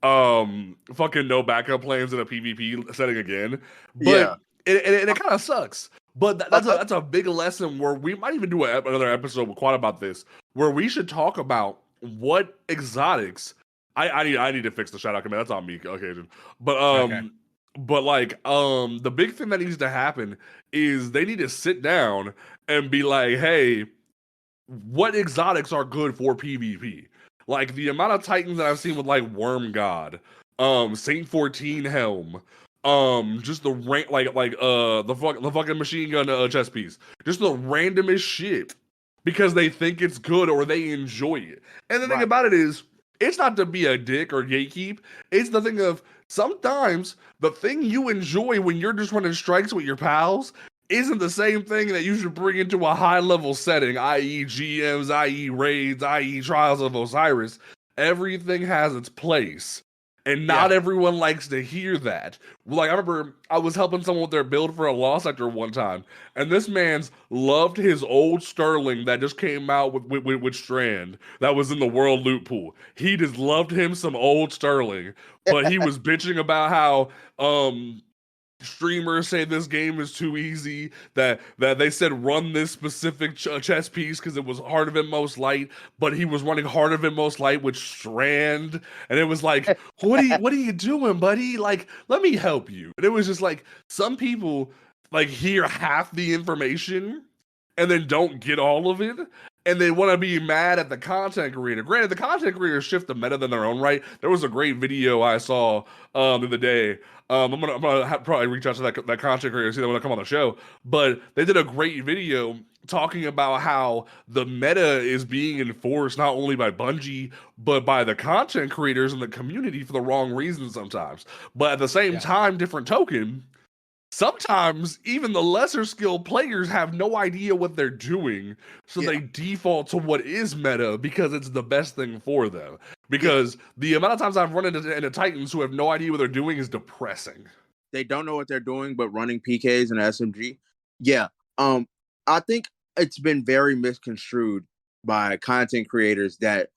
fucking no backup plans in a PvP setting again. But it kind of sucks. But that's a big lesson where we might even do another episode with Quad about this, where we should talk about what exotics. I need to fix the shout out command. That's on me occasion. But but like the big thing that needs to happen is they need to sit down and be like, hey, what exotics are good for PvP? Like, the amount of Titans that I've seen with like Worm God, Saint 14 helm, just the rank the fucking machine gun chest piece, just the randomest shit because they think it's good or they enjoy it. And the thing about it is, it's not to be a dick or gatekeep. It's the thing of sometimes the thing you enjoy when you're just running strikes with your pals isn't the same thing that you should bring into a high level setting, i.e. GMs, i.e. raids, i.e. Trials of Osiris. Everything has its place. And not everyone likes to hear that. Like, I remember I was helping someone with their build for a Lost Sector one time, and this man's loved his old Sterling that just came out with Strand that was in the world loot pool. He just loved him some old Sterling, but he was bitching about how streamers say this game is too easy, that they said run this specific chess piece because it was Heart of Inmost Light, but he was running Heart of Inmost Light with Strand, and it was like, what are you doing, buddy? Like, let me help you. And it was just like, some people like hear half the information and then don't get all of it, and they want to be mad at the content creator. Granted, the content creators shift the meta in their own right. There was a great video I saw the other day. I'm gonna probably reach out to that content creator, see them when they come on the show. But they did a great video talking about how the meta is being enforced not only by Bungie, but by the content creators and the community for the wrong reasons sometimes. But at the same time, different token, sometimes even the lesser skilled players have no idea what they're doing, so they default to what is meta because it's the best thing for them. Because the amount of times I've run into Titans who have no idea what they're doing is depressing. They don't know what they're doing, but running PKs and SMG. Yeah. I think it's been very misconstrued by content creators that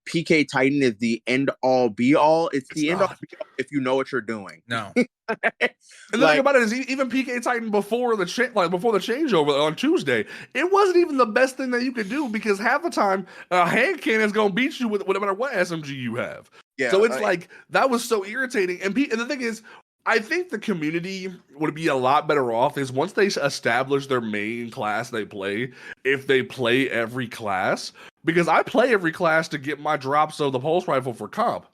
PK Titan is the end all be all. It's the end all be all if you know what you're doing. No. And the thing about it is, even PK Titan before the changeover on Tuesday, it wasn't even the best thing that you could do because half the time a hand cannon's gonna beat you with no matter what SMG you have. Yeah, so it's like that was so irritating. And the thing is, I think the community would be a lot better off is once they establish their main class they play, if they play every class, because I play every class to get my drops of the pulse rifle for comp.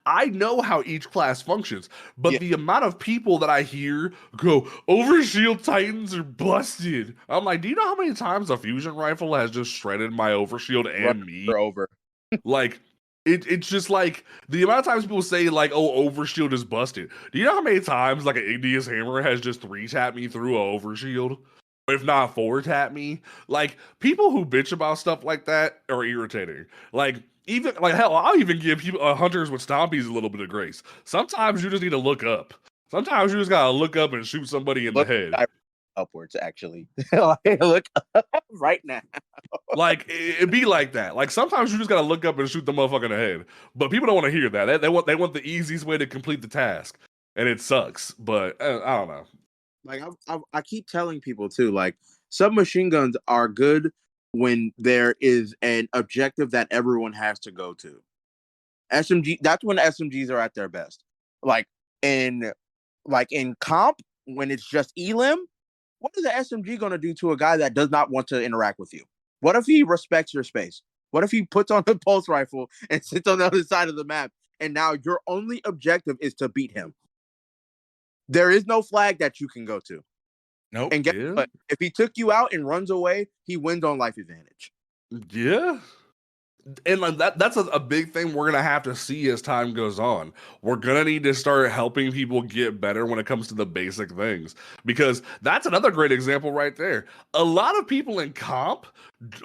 I know how each class functions, but the amount of people that I hear go, Overshield Titans are busted. I'm like, do you know how many times a fusion rifle has just shredded my Overshield and me? Over. Like, it's just like, the amount of times people say, like, oh, Overshield is busted. Do you know how many times, like, an Igneous Hammer has just 3-tapped me through a Overshield? If not 4-tap me? Like, people who bitch about stuff like that are irritating. Like, even like hell, I'll even give people hunters with stompies a little bit of grace. Sometimes you just need to look up. Sometimes you just gotta look up and shoot somebody in the head. Upwards, actually. Look up right now. Like it be like that. Like sometimes you just gotta look up and shoot the motherfucker in the head. But people don't want to hear that. They want the easiest way to complete the task, and it sucks. But I don't know. Like I keep telling people too. Like submachine guns are good when there is an objective that everyone has to go to. SMG, that's when SMGs are at their best. Like in comp, when it's just elim, what is the SMG going to do to a guy that does not want to interact with you? What if he respects your space? What if he puts on the pulse rifle and sits on the other side of the map, and now your only objective is to beat him? There is no flag that you can go to. Nope. And guess what? If he took you out and runs away, he wins on life advantage. Yeah. And like that's a big thing we're gonna have to see as time goes on. We're gonna need to start helping people get better when it comes to the basic things, because that's another great example right there. A lot of people in comp,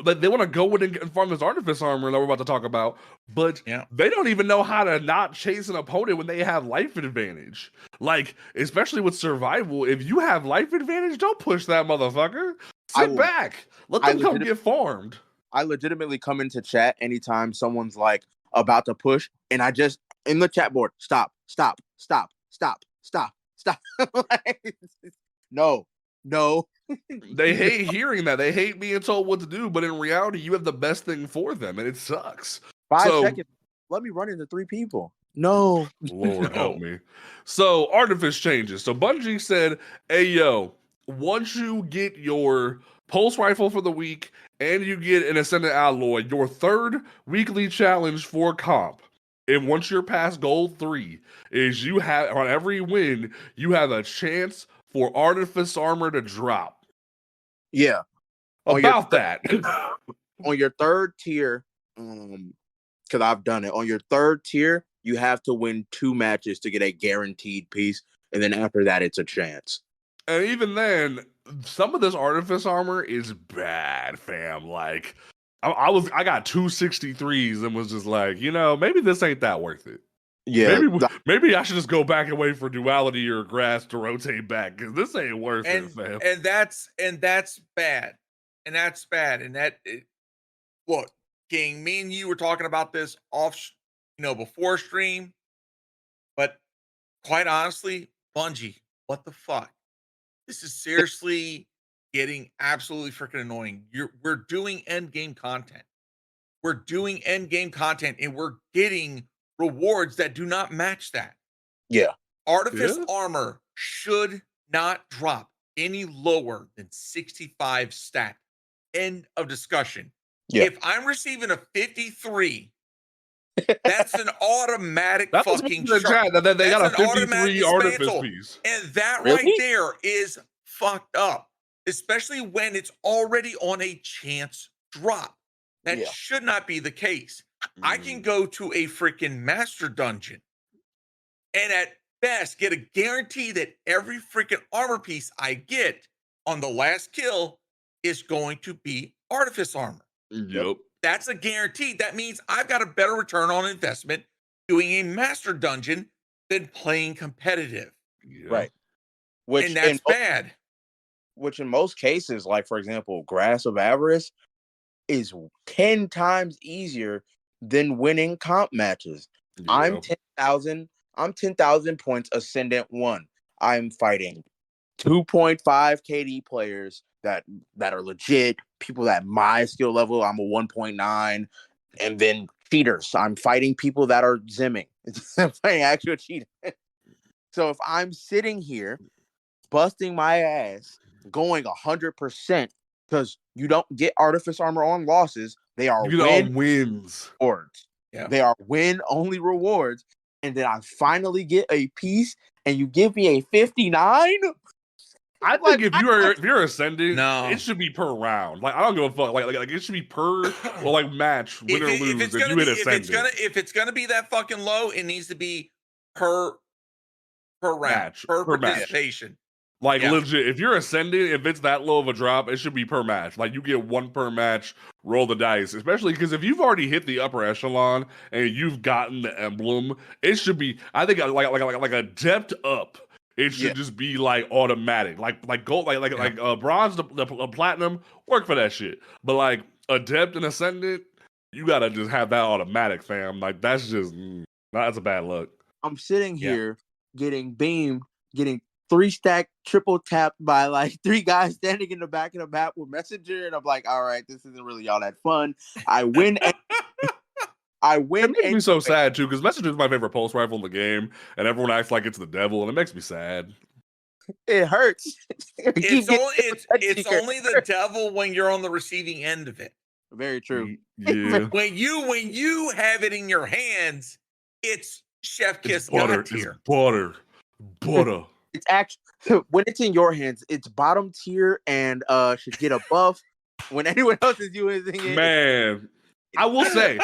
they want to go in and farm this artifice armor that we're about to talk about, but they don't even know how to not chase an opponent when they have life advantage. Like, especially with survival, if you have life advantage, don't push that motherfucker. Sit back. Let them come get farmed. I legitimately come into chat anytime someone's like about to push, and I just in the chat board, stop. Like, no. They hate hearing that. They hate being told what to do, but in reality, you have the best thing for them, and it sucks. 5 seconds. Let me run into 3 people. No. Lord help me. So, artifice changes. So, Bungie said, hey, yo, once you get your pulse rifle for the week and you get an Ascendant Alloy, your third weekly challenge for comp, And once you're past gold 3, is you have on every win, you have a chance for artifice armor to drop. Yeah. About that. On your third tier, because I've done it. On your third tier, you have to win 2 matches to get a guaranteed piece, and then after that, it's a chance. And even then, some of this artifice armor is bad, fam. Like, I got 263s and was just like, maybe this ain't that worth it. Yeah, maybe I should just go back and wait for duality or grass to rotate back because this ain't worth it, fam. And that's bad, and that's bad. And look, King, me and you were talking about this off, before stream, but quite honestly, Bungie, what the fuck? This is seriously getting absolutely freaking annoying. We're doing end game content. We're doing end game content, and we're getting rewards that do not match that. Yeah. Artifice armor should not drop any lower than 65 stat. End of discussion. Yeah. If I'm receiving a 53, that's an automatic fucking chat that they got a 53 artifice dismantle. piece. And that Really? right there is fucked up, especially when it's already on a chance drop. That should not be the case. I can go to a freaking master dungeon and at best get a guarantee that every freaking armor piece I get on the last kill is going to be artifice armor. Yep. That's a guarantee. That means I've got a better return on investment doing a master dungeon than playing competitive. Yeah. Right. And that's bad. Which in most cases, like for example, Grass of Avarice is 10 times easier than winning comp matches. Yeah. I'm 10,000 points Ascendant 1. I'm fighting 2.5 KD players that are legit, people that my skill level, I'm a 1.9, and then cheaters. I'm fighting people that are zimming. I'm fighting actual cheaters. So if I'm sitting here busting my ass, going 100%, because you don't get artifice armor on losses, they are wins. Rewards. Yeah. They are win-only rewards. And then I finally get a piece, and you give me a 59? I think if you're ascending, no, it should be per round. Like I don't give a fuck. Like it should be per or like match, win or lose. If you hit ascending, if it's gonna be that fucking low, it needs to be per round, match, per participation. Like legit, if you're ascending, if it's that low of a drop, it should be per match. Like you get 1 per match, roll the dice. Especially because if you've already hit the upper echelon and you've gotten the emblem, it should be. I think like a depth up. It should just be like automatic, like gold, like bronze, the platinum. Work for that shit. But like adept and ascendant, you gotta just have that automatic, fam. Like that's a bad luck. I'm sitting here getting beamed, getting 3-stack triple tapped by like 3 guys standing in the back of the map with messenger, and I'm like, all right, this isn't really all that fun. I win. It makes me so sad too, because messenger is my favorite pulse rifle in the game, and everyone acts like it's the devil, and it makes me sad. It hurts. It's only the devil when you're on the receiving end of it. Very true. Yeah. When you have it in your hands, it's chef kiss God tier. It's butter. It's actually when it's in your hands, it's bottom tier and should get a buff. When anyone else is using it, man. I will say,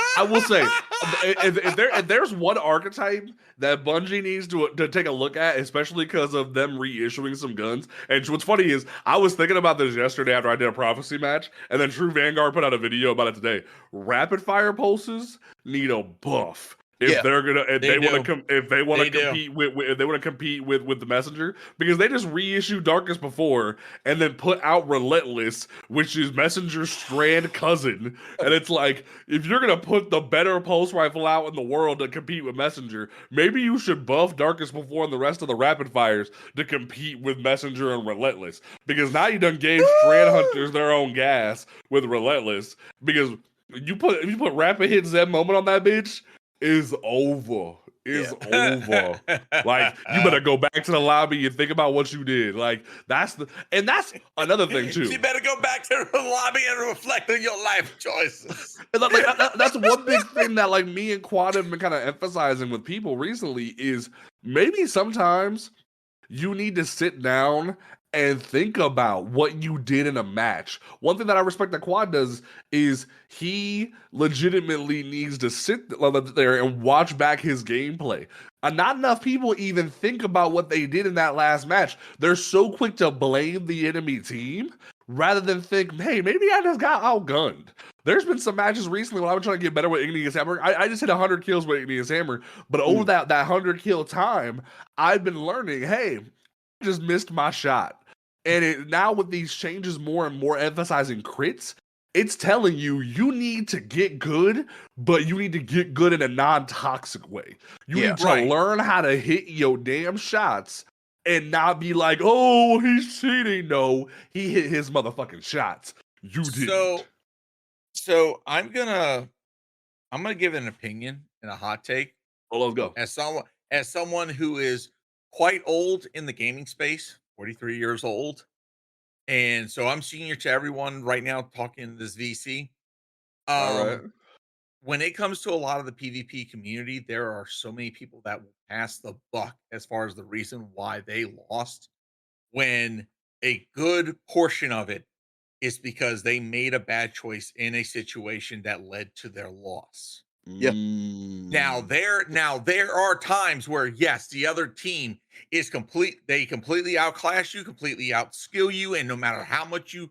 if there's one archetype that Bungie needs to take a look at, especially because of them reissuing some guns. And what's funny is, I was thinking about this yesterday after I did a prophecy match, and then True Vanguard put out a video about it today. Rapid fire pulses need a buff. If they want to compete with the messenger, because they just reissued Darkest before and then put out Relentless, which is Messenger's strand cousin, and it's like, if you're gonna put the better pulse rifle out in the world to compete with Messenger, maybe you should buff Darkest before and the rest of the rapid fires to compete with Messenger and Relentless, because now you done gave strand hunters their own gas with Relentless, because if you put rapid hit Zeb moment on that bitch, is over. is over. Like, you better go back to the lobby and think about what you did. Like, that's another thing too. You better go back to the lobby and reflect on your life choices. That's one big thing that like me and Quad have been kind of emphasizing with people recently is maybe sometimes you need to sit down and think about what you did in a match. One thing that I respect that Quad does is he legitimately needs to sit there and watch back his gameplay. Not enough people even think about what they did in that last match. They're so quick to blame the enemy team rather than think, hey, maybe I just got outgunned. There's been some matches recently when I was trying to get better with Igneous Hammer. I just hit 100 kills with Igneous Hammer, but over that 100 kill time, I've been learning, hey, I just missed my shot. And now with these changes more and more emphasizing crits, it's telling you need to get good, but you need to get good in a non-toxic way. You need to learn how to hit your damn shots and not be like, oh, he's cheating. No, he hit his motherfucking shots. You didn't. So I'm gonna give an opinion and a hot take. Oh, let's go. As someone who is quite old in the gaming space, 43 years old. And so I'm senior to everyone right now talking this VC. All right. When it comes to a lot of the PvP community, there are so many people that will pass the buck as far as the reason why they lost, when a good portion of it is because they made a bad choice in a situation that led to their loss. Yeah. Now there are times where yes, the other team is they completely outclass you, completely outskill you, and no matter how much you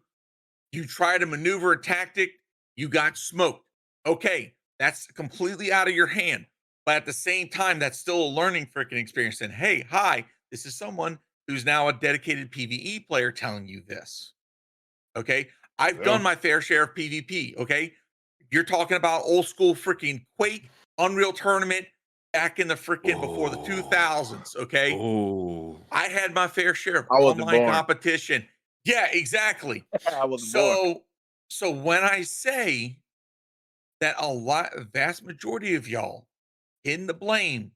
try to maneuver a tactic, you got smoked. Okay, that's completely out of your hand. But at the same time, that's still a learning freaking experience. And hey, hi, this is someone who's now a dedicated PvE player telling you this. Okay, I've done my fair share of PvP. Okay. You're talking about old school freaking Quake, Unreal Tournament back in the freaking before the 2000s. Okay. Oh, I had my fair share of wasn't online born. competition. Yeah, exactly. I wasn't born. So when I say that vast majority of y'all in the blame,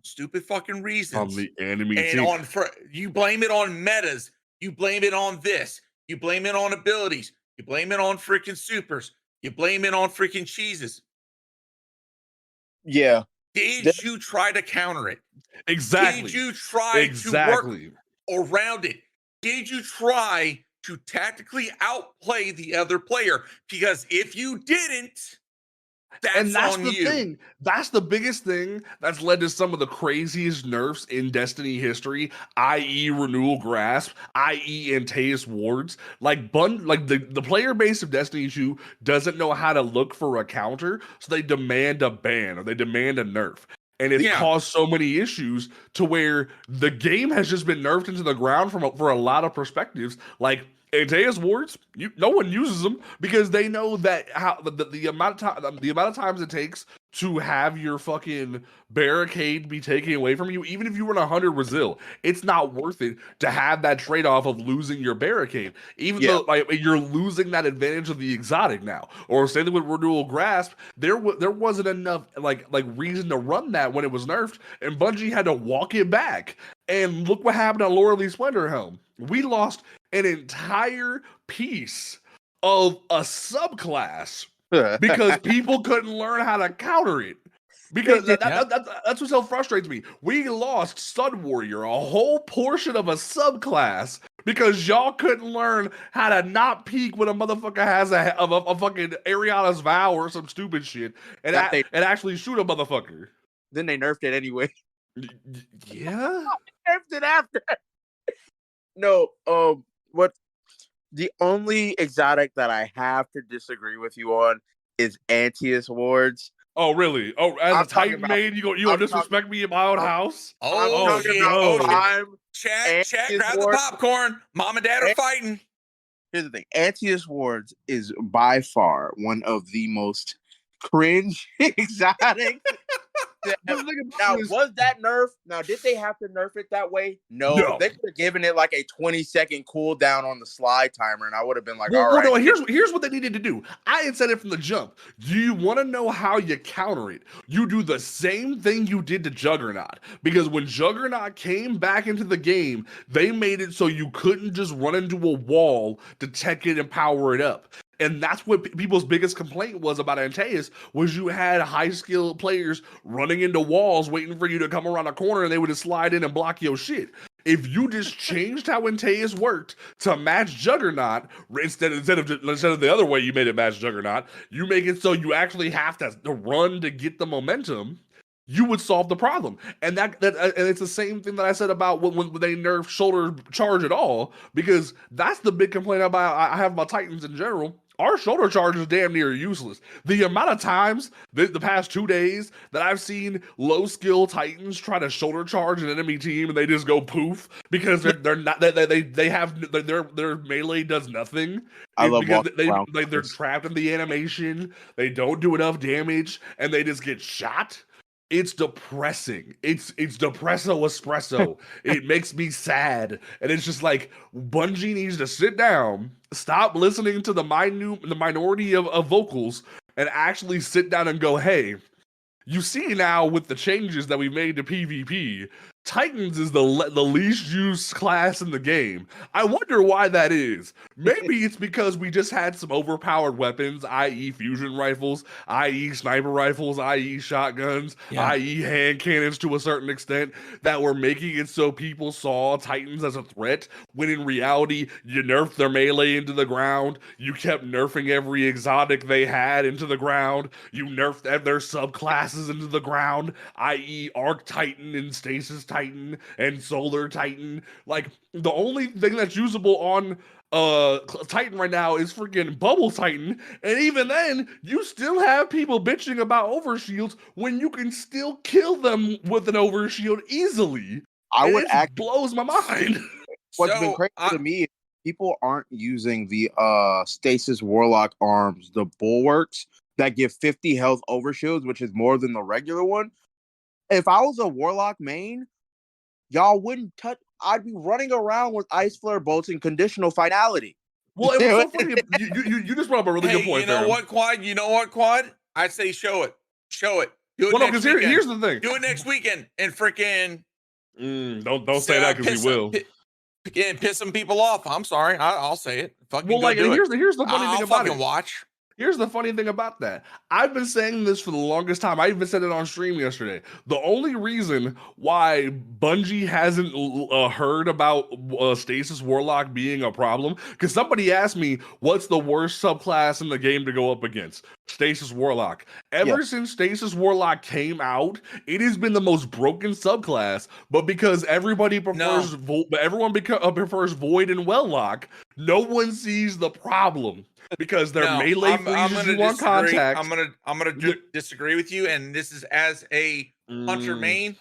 stupid fucking reasons, on the enemy and team. you blame it on metas, you blame it on this, you blame it on abilities, you blame it on freaking supers, you blame it on freaking cheeses. Yeah. Did you try to counter it? Exactly. Did you try to work around it? Did you try to tactically outplay the other player? Because if you didn't, that's on you. Thing. That's the biggest thing that's led to some of the craziest nerfs in Destiny history, i.e. Renewal Grasp, i.e. Antaeus Wards. Like the player base of Destiny 2 doesn't know how to look for a counter, so they demand a ban or they demand a nerf. And it's caused so many issues to where the game has just been nerfed into the ground for a lot of perspectives. Like Antaeus Wards, no one uses them because they know that how the amount of times it takes to have your fucking barricade be taken away from you, even if you run 100 Brazil, it's not worth it to have that trade-off of losing your barricade, even though like you're losing that advantage of the exotic now. Or same thing with Renewal Grasp, there wasn't enough like reason to run that when it was nerfed, and Bungie had to walk it back. And look what happened on Laura Lee Splendor Helm. We lost an entire piece of a subclass because people couldn't learn how to counter it. Because that's what so frustrates me. We lost Sun Warrior, a whole portion of a subclass, because y'all couldn't learn how to not peek when a motherfucker has a fucking Ariana's Vow or some stupid shit, and actually shoot a motherfucker. Then they nerfed it anyway. Yeah, Nerfed it after. No, what the only exotic that I have to disagree with you on is Antaeus Wards. Oh, really? Oh, as a Titan maid, you gonna disrespect me in my own house? Oh, shit. Chat, grab the popcorn. Mom and dad are fighting. Here's the thing. Antaeus Wards is by far one of the most cringe exotics Now, was that nerf? Now, did they have to nerf it that way? No. They could have given it like a 20-second cooldown on the slide timer, and I would have been like, all right. No, here's what they needed to do. I had said it from the jump. Do you want to know how you counter it? You do the same thing you did to Juggernaut. Because when Juggernaut came back into the game, they made it so you couldn't just run into a wall to tech it and power it up. And that's what people's biggest complaint was about Antaeus, was you had high-skilled players running into walls waiting for you to come around a corner, and they would just slide in and block your shit. If you just changed how Antaeus worked to match Juggernaut, instead of the other way you made it match Juggernaut, you make it so you actually have to run to get the momentum, you would solve the problem. And and it's the same thing that I said about when they nerfed shoulder charge at all, because that's the big complaint I have about Titans in general. Our shoulder charge is damn near useless. The amount of times the past 2 days that I've seen low skill Titans try to shoulder charge an enemy team and they just go poof because they're not they have their melee does nothing. I love because they're trapped in the animation. They don't do enough damage and they just get shot. It's depressing. It's depresso espresso. It makes me sad. And it's just like, Bungie needs to sit down, stop listening to the minority of vocals, and actually sit down and go, hey, you see now with the changes that we made to PvP, Titans is the least used class in the game. I wonder why that is. Maybe it's because we just had some overpowered weapons, i.e. fusion rifles, i.e. sniper rifles, i.e. shotguns, i.e. hand cannons to a certain extent, that were making it so people saw Titans as a threat, when in reality, you nerfed their melee into the ground, you kept nerfing every exotic they had into the ground, you nerfed their subclasses into the ground, i.e. Arc Titan and Stasis Titan and Solar Titan. Like, the only thing that's usable on Titan right now is freaking Bubble Titan, and even then, you still have people bitching about overshields when you can still kill them with an overshield easily. Blows my mind. What's been crazy to me is people aren't using the Stasis Warlock arms, the bulwarks that give 50 health overshields, which is more than the regular one. If I was a Warlock main, y'all wouldn't touch. I'd be running around with Ice Flare bolts and conditional finality. Well, it was so funny. You just brought up a really good point. You know what, Quad? I'd say show it. Do it next weekend. Here's the thing. Do it next weekend and freaking. Don't say that because he will. And piss some people off. I'm sorry. I'll say it. Fucking here's the funny thing about it. Watch. Here's the funny thing about that. I've been saying this for the longest time. I even said it on stream yesterday. The only reason why Bungie hasn't heard about Stasis Warlock being a problem, because somebody asked me, what's the worst subclass in the game to go up against? Stasis Warlock. Ever since Stasis Warlock came out, it has been the most broken subclass, but because everybody prefers prefers Void and Welllock, no one sees the problem. Because their melee freezes you on contact. I'm gonna disagree with you, and this is as a Hunter main,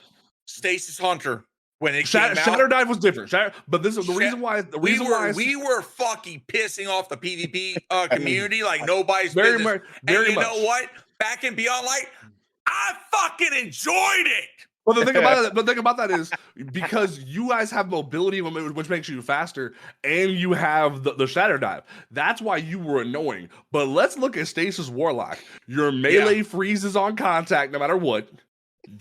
Stasis Hunter. When it came out, Shatter Dive was different. But this is the reason why. We were fucking pissing off the PvP community like nobody's very business. Very and you much. know what? Back in Beyond Light, I fucking enjoyed it. Well, the thing about that is because you guys have mobility, which makes you faster, and you have the Shatter Dive. That's why you were annoying. But let's look at Stasis Warlock. Your melee freezes on contact no matter what.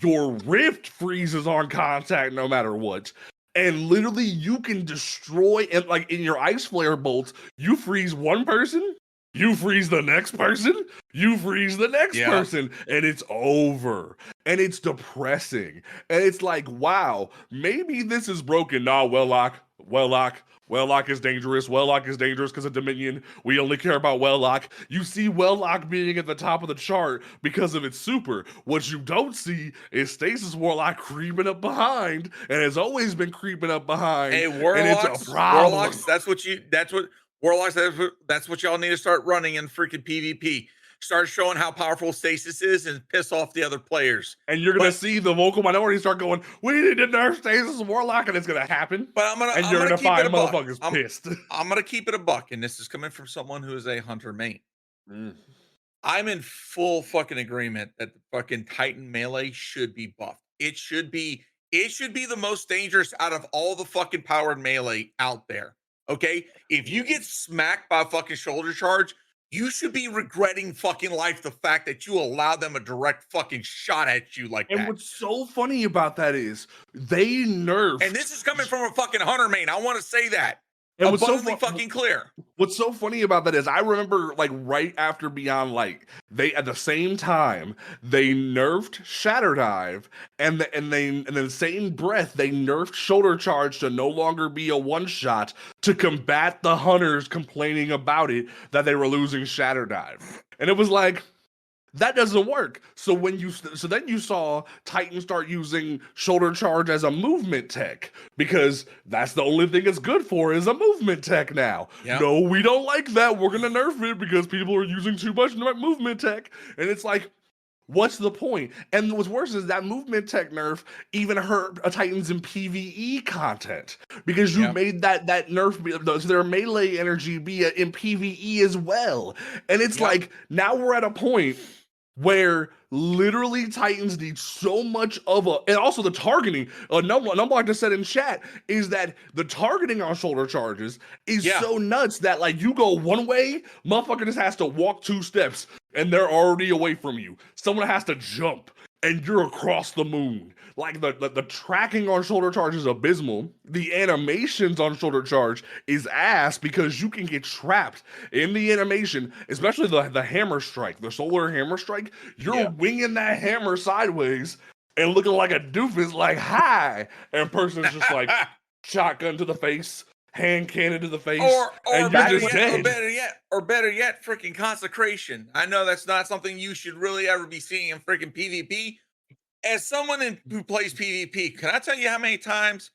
Your Rift freezes on contact no matter what. And literally, you can destroy, and like in your Ice Flare bolts, you freeze one person, you freeze the next person, you freeze the next person, and it's over. And it's depressing. And it's like, wow, maybe this is broken. Nah, Welllock is dangerous. Welllock is dangerous because of Dominion. We only care about Welllock. You see Welllock being at the top of the chart because of its super. What you don't see is Stasis Warlock creeping up behind, and has always been creeping up behind. Hey, Warlocks, and it's a problem. Warlocks, that's what y'all need to start running in freaking PvP. Start showing how powerful Stasis is and piss off the other players. And you're gonna see the vocal minority start going, we need to nerf Stasis Warlock, and it's gonna happen. But you're gonna find motherfuckers pissed. I'm gonna keep it a buck, and this is coming from someone who is a Hunter main. I'm in full fucking agreement that the fucking Titan melee should be buffed. It should be the most dangerous out of all the fucking powered melee out there. Okay? If you get smacked by a fucking shoulder charge, you should be regretting fucking life the fact that you allowed them a direct fucking shot at you like And that. what's so funny about that is they nerfed. And this is coming from a fucking hunter main. I want to say that. And what's so Abundantly fucking clear. What's so funny about that is I remember like right after Beyond Light, they at the same time they nerfed Shatter Dive, and in the same breath they nerfed Shoulder Charge to no longer be a one shot to combat the hunters complaining about it that they were losing Shatter Dive, and it was like. That doesn't work. So then you saw Titan start using Shoulder Charge as a movement tech because that's the only thing it's good for is a movement tech now. Yep. No, we don't like that. We're gonna nerf it because people are using too much movement tech, and it's like, what's the point? And what's worse is that movement tech nerf even hurt Titans in PvE content because you made that nerf their melee energy be in PvE as well, and it's like now we're at a point where literally Titans need so much of and also the targeting. Number I just said in chat is that the targeting on shoulder charges is so nuts that like you go one way, motherfucker just has to walk 2 steps and they're already away from you. Someone has to jump and you're across the moon. Like the tracking on shoulder charge is abysmal. The animations on shoulder charge is ass because you can get trapped in the animation, especially the hammer strike, the solar hammer strike. You're winging that hammer sideways and looking like a doofus, like hi, and person's just like shotgun to the face, hand cannon to the face, and you're just dead. Or better yet, freaking consecration. I know that's not something you should really ever be seeing in freaking PvP. As someone who plays PvP, can I tell you how many times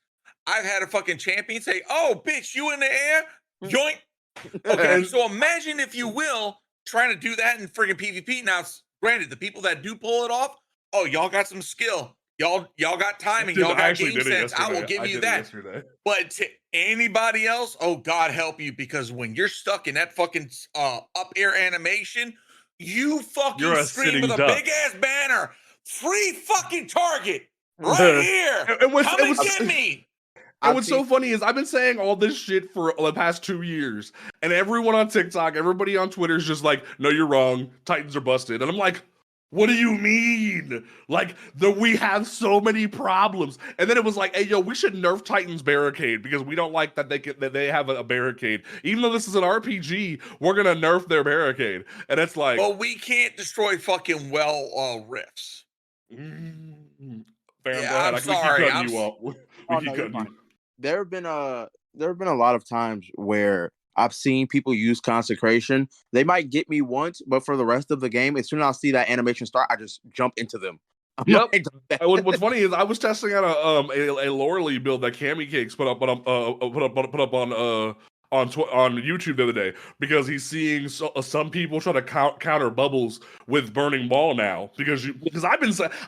I've had a fucking champion say, "Oh, bitch, you in the air? Yoink." Okay, so imagine, if you will, trying to do that in freaking PvP. Now, granted, the people that do pull it off, oh, y'all got some skill. Y'all got timing. Y'all got game sense. I will give you that. But to anybody else, oh, God help you, because when you're stuck in that fucking up air animation, you fucking scream with a big ass banner. Free fucking target right here. Come and get me. And what's so funny is I've been saying all this shit for the past 2 years, and everyone on TikTok, everybody on Twitter is just like, "No, you're wrong. Titans are busted." And I'm like, "What do you mean? Like we have so many problems." And then it was like, "Hey, yo, we should nerf Titans barricade because we don't like that they have a barricade. Even though this is an RPG, we're gonna nerf their barricade." And it's like, well, we can't destroy fucking rifts. I'm sorry. We keep cutting you. There have been a lot of times where I've seen people use consecration. They might get me once, but for the rest of the game, as soon as I see that animation start, I just jump into them. What's funny is I was testing out a Lorelei build that Cammy Cakes put up on YouTube the other day because he's seeing some people try to counter bubbles with Burning Ball now because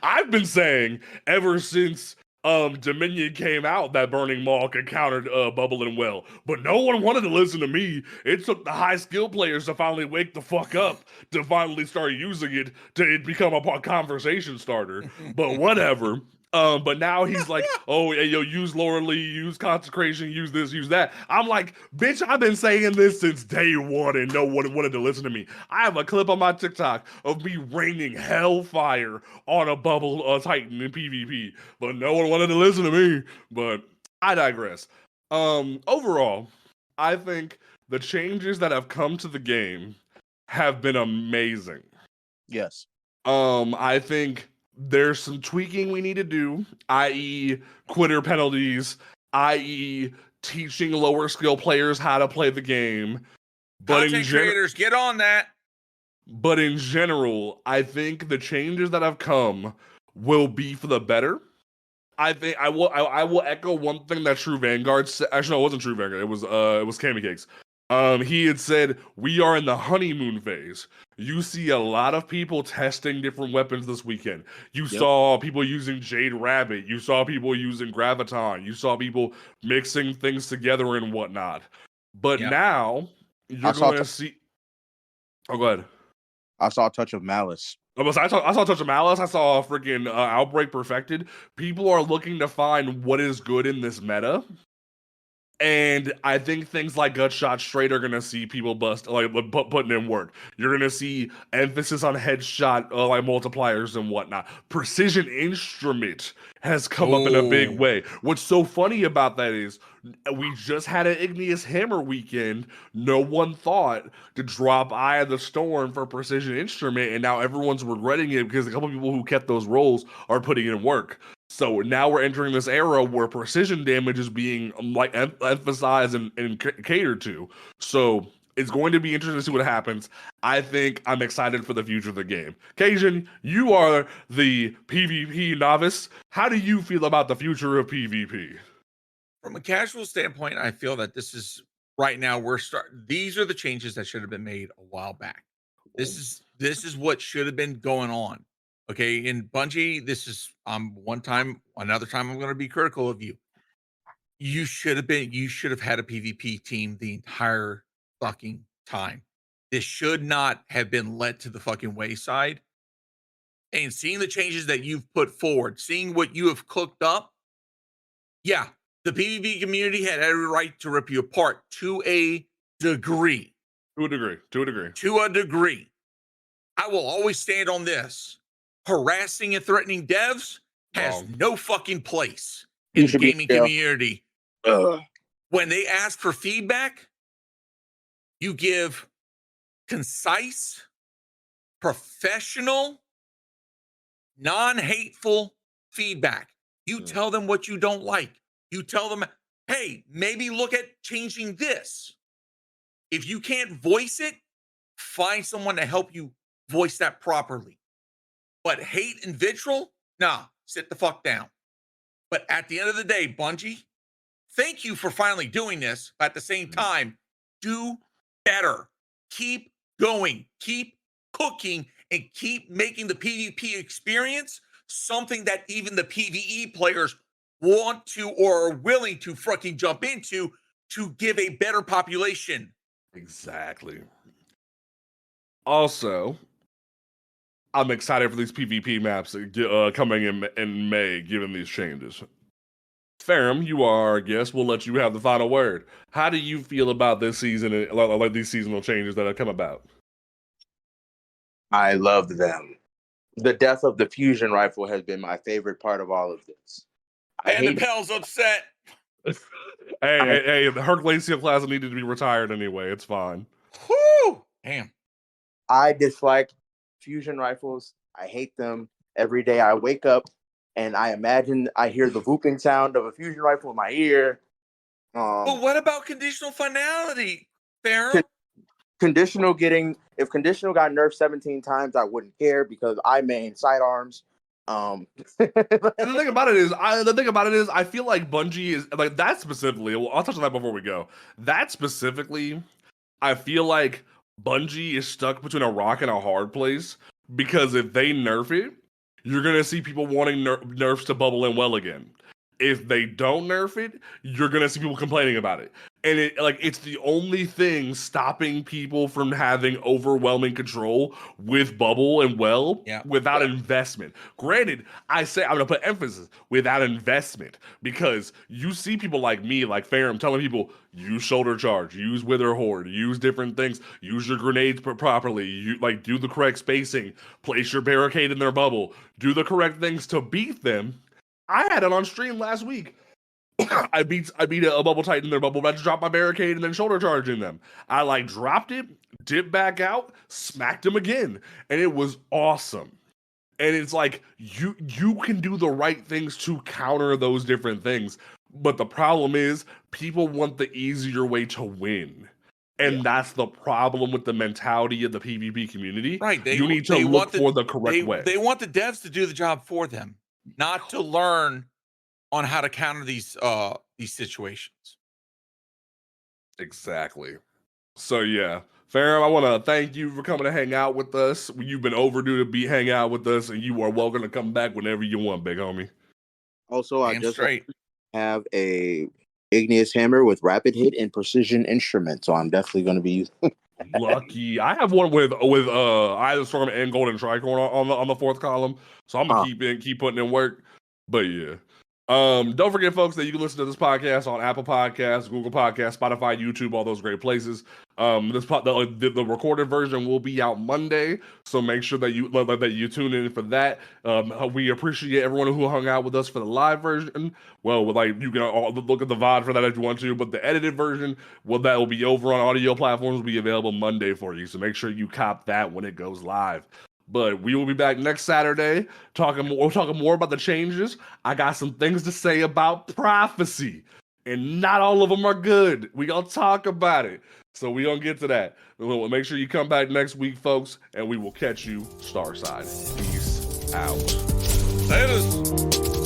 I've been saying ever since Dominion came out that Burning Maul could counter bubbling well, but no one wanted to listen to me. It took the high skill players to finally wake the fuck up to finally start using it to become a conversation starter. But whatever. But now he's like, "Oh, hey, yo, use Lorelei, use consecration, use this, use that." I'm like, bitch, I've been saying this since day one and no one wanted to listen to me. I have a clip on my TikTok of me raining hellfire on a bubble Titan in PvP, but no one wanted to listen to me. But I digress. Overall, I think the changes that have come to the game have been amazing. Yes. I think there's some tweaking we need to do, i.e. quitter penalties, i.e. teaching lower skill players how to play the game. But content creators, get on that. But in general, I think the changes that have come will be for the better. I think I will echo one thing that True Vanguard said. Actually, no, it wasn't True Vanguard. It was Cammy Cakes. He had said, "We are in the honeymoon phase." You see a lot of people testing different weapons this weekend. You saw people using Jade Rabbit. You saw people using Graviton. You saw people mixing things together and whatnot. But now you're going to see. Oh, go ahead. I saw a touch of Malice. I saw Touch of Malice. I saw freaking Outbreak Perfected. People are looking to find what is good in this meta. And I think things like Gutshot Straight are gonna see people putting in work. You're gonna see emphasis on headshot like multipliers and whatnot. Precision Instrument has come up in a big way. What's so funny about that is we just had an Igneous Hammer weekend. No one thought to drop Eye of the Storm for Precision Instrument, and now everyone's regretting it because a couple people who kept those roles are putting in work. So now we're entering this era where precision damage is being like emphasized and catered to. So it's going to be interesting to see what happens. I think I'm excited for the future of the game. Cajun, you are the PvP novice. How do you feel about the future of PvP? From a casual standpoint, I feel that this is right now these are the changes that should have been made a while back. This is what should have been going on. Okay, in Bungie, this is another time I'm going to be critical of you. You should have had a PvP team the entire fucking time. This should not have been let to the fucking wayside. And seeing the changes that you've put forward, seeing what you have cooked up, yeah, the PvP community had every right to rip you apart to a degree. To a degree. I will always stand on this. Harassing and threatening devs has no fucking place in the gaming community. When they ask for feedback, you give concise, professional, non-hateful feedback. You tell them what you don't like. You tell them, hey, maybe look at changing this. If you can't voice it, find someone to help you voice that properly. But hate and vitriol? Nah, sit the fuck down. But at the end of the day, Bungie, thank you for finally doing this. But at the same time, do better. Keep going. Keep cooking and keep making the PvP experience something that even the PvE players want to or are willing to fucking jump into to give a better population. Exactly. Also, I'm excited for these PvP maps coming in May, given these changes. Ferum, you are our guest. We'll let you have the final word. How do you feel about this season, like these seasonal changes that have come about? I loved them. The death of the fusion rifle has been my favorite part of all of this. And the Pell's upset. Hey, the Hercules class needed to be retired anyway. It's fine. Whoo! Damn. I dislike fusion rifles. I hate them. Every day I wake up and I imagine I hear the whooping sound of a fusion rifle in my ear. But what about conditional finality, Ferum? If conditional got nerfed 17 times, I wouldn't care because I main sidearms. And the thing about it is, I feel like Bungie is like that specifically. Well, I'll touch on that before we go. That specifically, I feel like Bungie is stuck between a rock and a hard place because if they nerf it, you're gonna see people wanting nerfs to bubble in well again. If they don't nerf it, you're gonna see people complaining about it. And it's the only thing stopping people from having overwhelming control with bubble and without investment. Granted, I'm gonna put emphasis without investment because you see people like me, like Ferum, telling people use shoulder charge, use wither horde, use different things, use your grenades properly, do the correct spacing, place your barricade in their bubble, do the correct things to beat them. I had it on stream last week. I beat a bubble titan in their bubble. I just dropped my barricade and then shoulder charging them. I dropped it, dipped back out, smacked them again, and it was awesome. And it's like you can do the right things to counter those different things, but the problem is people want the easier way to win. And that's the problem with the mentality of the PvP community. Right. You need to look for the correct way. They want the devs to do the job for them, not to learn on how to counter these situations. Exactly. So yeah, Ferum, I want to thank you for coming to hang out with us. You've been overdue to hang out with us, and you are welcome to come back whenever you want, big homie. Also, I just have a Igneous Hammer with rapid hit and precision instrument, so I'm definitely going to be using. Lucky. I have one with either Storm and Golden Tricorn on the fourth column, so I'm gonna keep putting in work. But yeah. Don't forget, folks, that you can listen to this podcast on Apple Podcasts, Google Podcasts, Spotify, YouTube, all those great places. The recorded version will be out Monday, so make sure that you tune in for that. We appreciate everyone who hung out with us for the live version. Well, you can look at the VOD for that if you want to, but the edited version, that will be over on audio platforms, will be available Monday for you. So make sure you cop that when it goes live. But we will be back next Saturday talking more about the changes. I got some things to say about prophecy, and not all of them are good. We gonna talk about it, so we gonna get to that. We'll make sure you come back next week, folks, and we will catch you Starside. Peace out. Later.